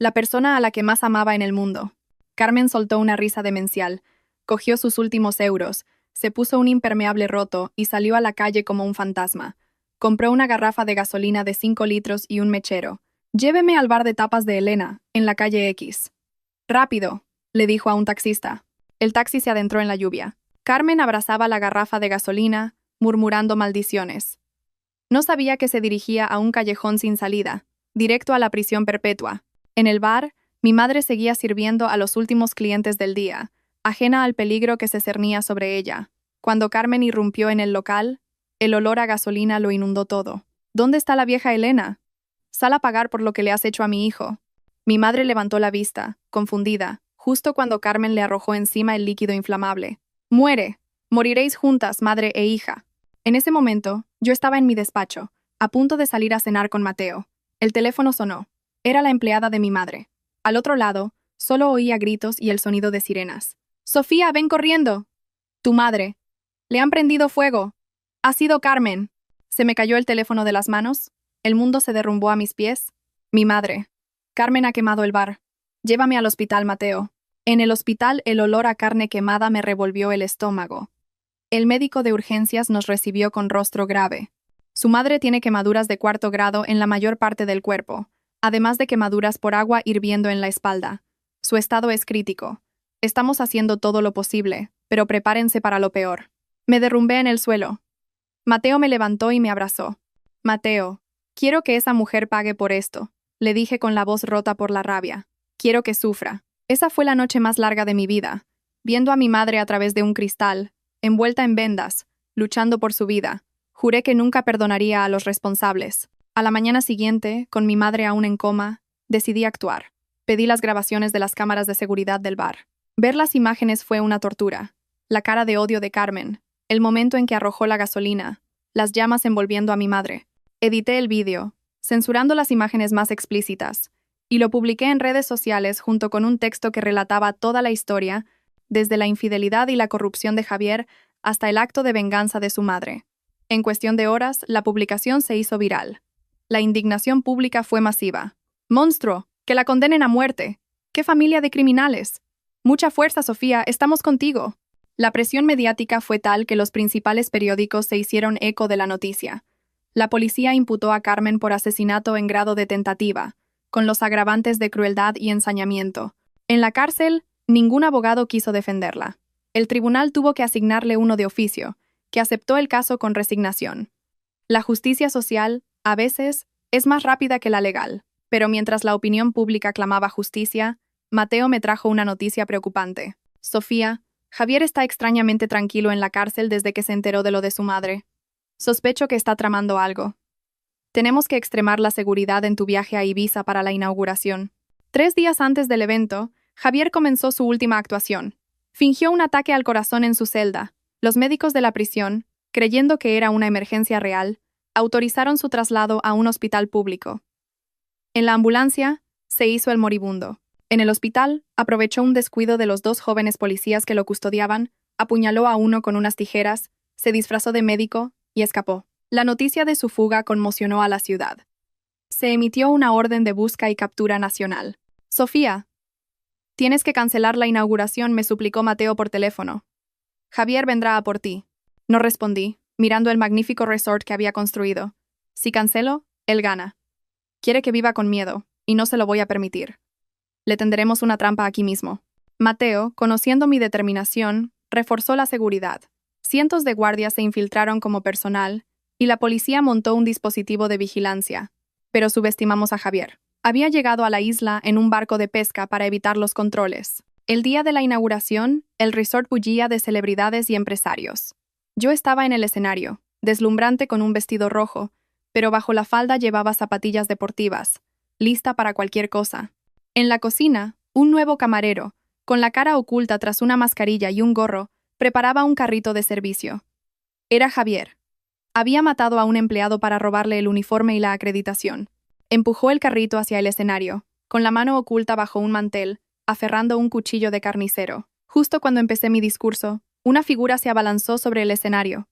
La persona a la que más amaba en el mundo. Carmen soltó una risa demencial, cogió sus últimos euros, se puso un impermeable roto y salió a la calle como un fantasma. Compró una garrafa de gasolina de 5 litros y un mechero. «Lléveme al bar de tapas de Elena, en la calle X». «Rápido», le dijo a un taxista. El taxi se adentró en la lluvia. Carmen abrazaba la garrafa de gasolina, murmurando maldiciones. No sabía que se dirigía a un callejón sin salida, directo a la prisión perpetua. En el bar, mi madre seguía sirviendo a los últimos clientes del día, ajena al peligro que se cernía sobre ella. Cuando Carmen irrumpió en el local, el olor a gasolina lo inundó todo. «¿Dónde está la vieja Elena? Sal a pagar por lo que le has hecho a mi hijo». Mi madre levantó la vista, confundida, justo cuando Carmen le arrojó encima el líquido inflamable. «Muere. Moriréis juntas, madre e hija». En ese momento, yo estaba en mi despacho, a punto de salir a cenar con Mateo. El teléfono sonó. Era la empleada de mi madre. Al otro lado, solo oía gritos y el sonido de sirenas. «Sofía, ven corriendo». «Tu madre. Le han prendido fuego. Ha sido Carmen». Se me cayó el teléfono de las manos. El mundo se derrumbó a mis pies. Mi madre. «Carmen ha quemado el bar. Llévame al hospital, Mateo». En el hospital, el olor a carne quemada me revolvió el estómago. El médico de urgencias nos recibió con rostro grave. Su madre tiene quemaduras de 4º grado en la mayor parte del cuerpo, además de quemaduras por agua hirviendo en la espalda. Su estado es crítico. Estamos haciendo todo lo posible, pero prepárense para lo peor. Me derrumbé en el suelo. Mateo me levantó y me abrazó. «Mateo, quiero que esa mujer pague por esto», le dije con la voz rota por la rabia. «Quiero que sufra». Esa fue la noche más larga de mi vida, viendo a mi madre a través de un cristal, envuelta en vendas, luchando por su vida. Juré que nunca perdonaría a los responsables. A la mañana siguiente, con mi madre aún en coma, decidí actuar. Pedí las grabaciones de las cámaras de seguridad del bar. Ver las imágenes fue una tortura. La cara de odio de Carmen, el momento en que arrojó la gasolina, las llamas envolviendo a mi madre. Edité el vídeo, censurando las imágenes más explícitas, y lo publiqué en redes sociales junto con un texto que relataba toda la historia, desde la infidelidad y la corrupción de Javier hasta el acto de venganza de su madre. En cuestión de horas, la publicación se hizo viral. La indignación pública fue masiva. ¡Monstruo! ¡Que la condenen a muerte! ¡Qué familia de criminales! Mucha fuerza, Sofía, estamos contigo. La presión mediática fue tal que los principales periódicos se hicieron eco de la noticia. La policía imputó a Carmen por asesinato en grado de tentativa, con los agravantes de crueldad y ensañamiento. En la cárcel, ningún abogado quiso defenderla. El tribunal tuvo que asignarle uno de oficio, que aceptó el caso con resignación. La justicia social, a veces, es más rápida que la legal, pero mientras la opinión pública clamaba justicia, Mateo me trajo una noticia preocupante. Sofía, Javier está extrañamente tranquilo en la cárcel desde que se enteró de lo de su madre. Sospecho que está tramando algo. Tenemos que extremar la seguridad en tu viaje a Ibiza para la inauguración. 3 días antes del evento, Javier comenzó su última actuación. Fingió un ataque al corazón en su celda. Los médicos de la prisión, creyendo que era una emergencia real, autorizaron su traslado a un hospital público. En la ambulancia, se hizo el moribundo. En el hospital, aprovechó un descuido de los 2 jóvenes policías que lo custodiaban, apuñaló a uno con unas tijeras, se disfrazó de médico y escapó. La noticia de su fuga conmocionó a la ciudad. Se emitió una orden de busca y captura nacional. Sofía, tienes que cancelar la inauguración, me suplicó Mateo por teléfono. Javier vendrá a por ti. No respondí, mirando el magnífico resort que había construido. Si cancelo, él gana. Quiere que viva con miedo, y no se lo voy a permitir. Le tenderemos una trampa aquí mismo. Mateo, conociendo mi determinación, reforzó la seguridad. Cientos de guardias se infiltraron como personal, y la policía montó un dispositivo de vigilancia. Pero subestimamos a Javier. Había llegado a la isla en un barco de pesca para evitar los controles. El día de la inauguración, el resort bullía de celebridades y empresarios. Yo estaba en el escenario, deslumbrante con un vestido rojo, pero bajo la falda llevaba zapatillas deportivas, lista para cualquier cosa. En la cocina, un nuevo camarero, con la cara oculta tras una mascarilla y un gorro, preparaba un carrito de servicio. Era Javier. Había matado a un empleado para robarle el uniforme y la acreditación. Empujó el carrito hacia el escenario, con la mano oculta bajo un mantel, aferrando un cuchillo de carnicero. Justo cuando empecé mi discurso, una figura se abalanzó sobre el escenario.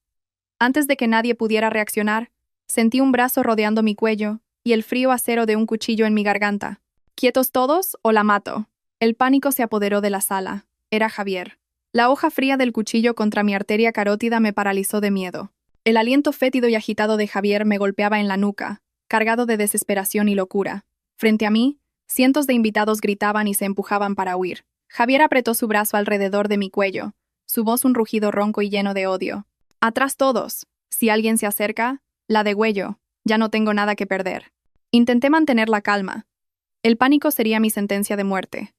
Antes de que nadie pudiera reaccionar, sentí un brazo rodeando mi cuello y el frío acero de un cuchillo en mi garganta. ¿Quietos todos o la mato? El pánico se apoderó de la sala. Era Javier. La hoja fría del cuchillo contra mi arteria carótida me paralizó de miedo. El aliento fétido y agitado de Javier me golpeaba en la nuca, cargado de desesperación y locura. Frente a mí, cientos de invitados gritaban y se empujaban para huir. Javier apretó su brazo alrededor de mi cuello, su voz un rugido ronco y lleno de odio. «Atrás todos. Si alguien se acerca, la degüello. Ya no tengo nada que perder». Intenté mantener la calma. El pánico sería mi sentencia de muerte.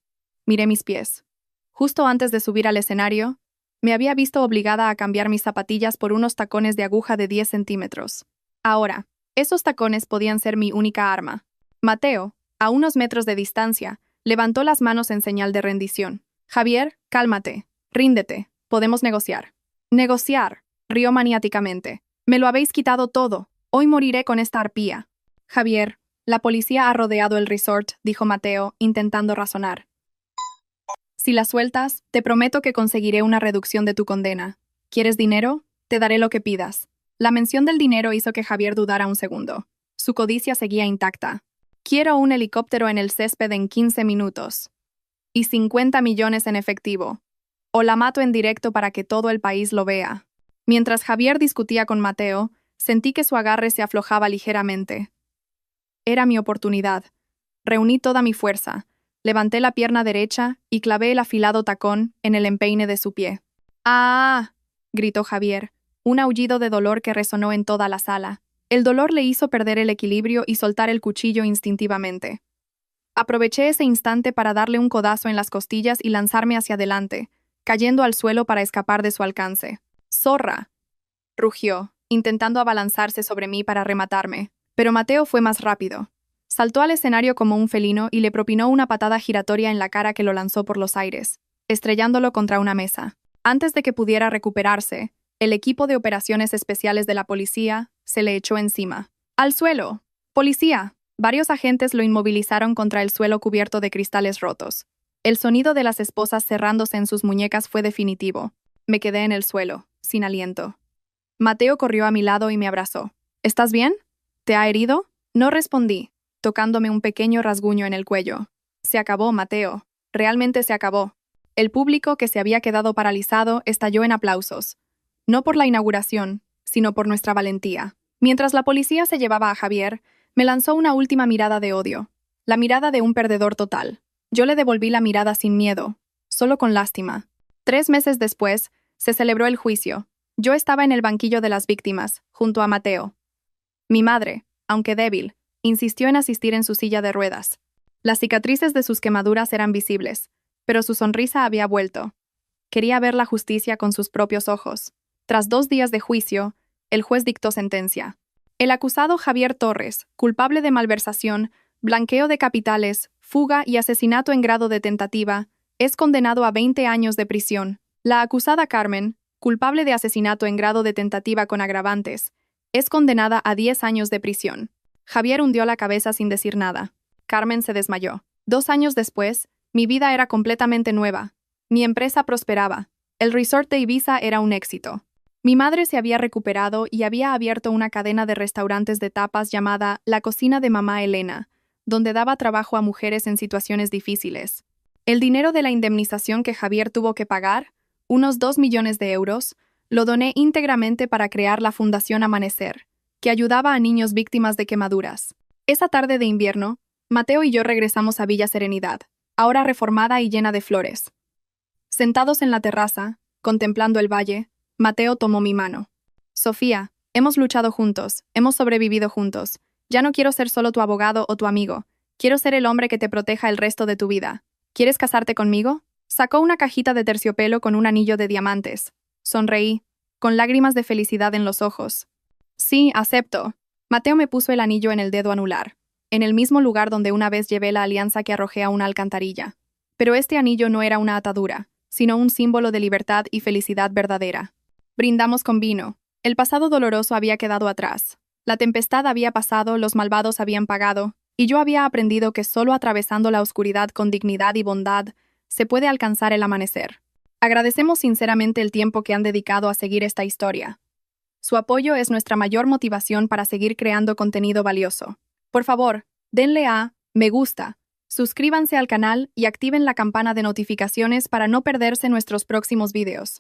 Miré mis pies. Justo antes de subir al escenario, me había visto obligada a cambiar mis zapatillas por unos tacones de aguja de 10 centímetros. Ahora, esos tacones podían ser mi única arma. Mateo, a unos metros de distancia, levantó las manos en señal de rendición. «Javier, cálmate. Ríndete. Podemos negociar». «Negociar», rió maniáticamente. «Me lo habéis quitado todo. Hoy moriré con esta arpía». «Javier, la policía ha rodeado el resort», dijo Mateo, intentando razonar. «Si la sueltas, te prometo que conseguiré una reducción de tu condena. ¿Quieres dinero? Te daré lo que pidas». La mención del dinero hizo que Javier dudara un segundo. Su codicia seguía intacta. «Quiero un helicóptero en el césped en 15 minutos. Y 50 millones en efectivo. O la mato en directo para que todo el país lo vea». Mientras Javier discutía con Mateo, sentí que su agarre se aflojaba ligeramente. Era mi oportunidad. Reuní toda mi fuerza, levanté la pierna derecha y clavé el afilado tacón en el empeine de su pie. «¡Ah!», gritó Javier, un aullido de dolor que resonó en toda la sala. El dolor le hizo perder el equilibrio y soltar el cuchillo instintivamente. Aproveché ese instante para darle un codazo en las costillas y lanzarme hacia adelante, cayendo al suelo para escapar de su alcance. «¡Zorra!», rugió, intentando abalanzarse sobre mí para rematarme. Pero Mateo fue más rápido. Saltó al escenario como un felino y le propinó una patada giratoria en la cara que lo lanzó por los aires. estrellándolo contra una mesa. Antes de que pudiera recuperarse, el equipo de operaciones especiales de la policía se le echó encima. ¡Al suelo! ¡Policía! Varios agentes lo inmovilizaron contra el suelo cubierto de cristales rotos. El sonido de las esposas cerrándose en sus muñecas fue definitivo. Me quedé en el suelo, sin aliento. Mateo corrió a mi lado y me abrazó. ¿Estás bien? ¿Te ha herido? No respondí, tocándome un pequeño rasguño en el cuello. Se acabó, Mateo. Realmente se acabó. El público, que se había quedado paralizado, estalló en aplausos. No por la inauguración, sino por nuestra valentía. Mientras la policía se llevaba a Javier, me lanzó una última mirada de odio. La mirada de un perdedor total. Yo le devolví la mirada sin miedo, solo con lástima. 3 meses después, se celebró el juicio. Yo estaba en el banquillo de las víctimas, junto a Mateo. Mi madre, aunque débil, insistió en asistir en su silla de ruedas. Las cicatrices de sus quemaduras eran visibles, pero su sonrisa había vuelto. Quería ver la justicia con sus propios ojos. Tras 2 días de juicio, el juez dictó sentencia. El acusado Javier Torres, culpable de malversación, blanqueo de capitales, fuga y asesinato en grado de tentativa, es condenado a 20 años de prisión. La acusada Carmen, culpable de asesinato en grado de tentativa con agravantes, es condenada a 10 años de prisión. Javier hundió la cabeza sin decir nada. Carmen se desmayó. 2 años después, mi vida era completamente nueva. Mi empresa prosperaba. El resort de Ibiza era un éxito. Mi madre se había recuperado y había abierto una cadena de restaurantes de tapas llamada La Cocina de Mamá Elena, donde daba trabajo a mujeres en situaciones difíciles. El dinero de la indemnización que Javier tuvo que pagar, unos 2 millones de euros, lo doné íntegramente para crear la Fundación Amanecer, que ayudaba a niños víctimas de quemaduras. Esa tarde de invierno, Mateo y yo regresamos a Villa Serenidad, ahora reformada y llena de flores. Sentados en la terraza, contemplando el valle, Mateo tomó mi mano. Sofía, hemos luchado juntos, hemos sobrevivido juntos. Ya no quiero ser solo tu abogado o tu amigo. Quiero ser el hombre que te proteja el resto de tu vida. ¿Quieres casarte conmigo? Sacó una cajita de terciopelo con un anillo de diamantes. Sonreí, con lágrimas de felicidad en los ojos. Sí, acepto. Mateo me puso el anillo en el dedo anular, en el mismo lugar donde una vez llevé la alianza que arrojé a una alcantarilla. Pero este anillo no era una atadura, sino un símbolo de libertad y felicidad verdadera. Brindamos con vino. El pasado doloroso había quedado atrás. La tempestad había pasado, los malvados habían pagado, y yo había aprendido que solo atravesando la oscuridad con dignidad y bondad se puede alcanzar el amanecer. Agradecemos sinceramente el tiempo que han dedicado a seguir esta historia. Su apoyo es nuestra mayor motivación para seguir creando contenido valioso. Por favor, denle a me gusta, suscríbanse al canal y activen la campana de notificaciones para no perderse nuestros próximos videos.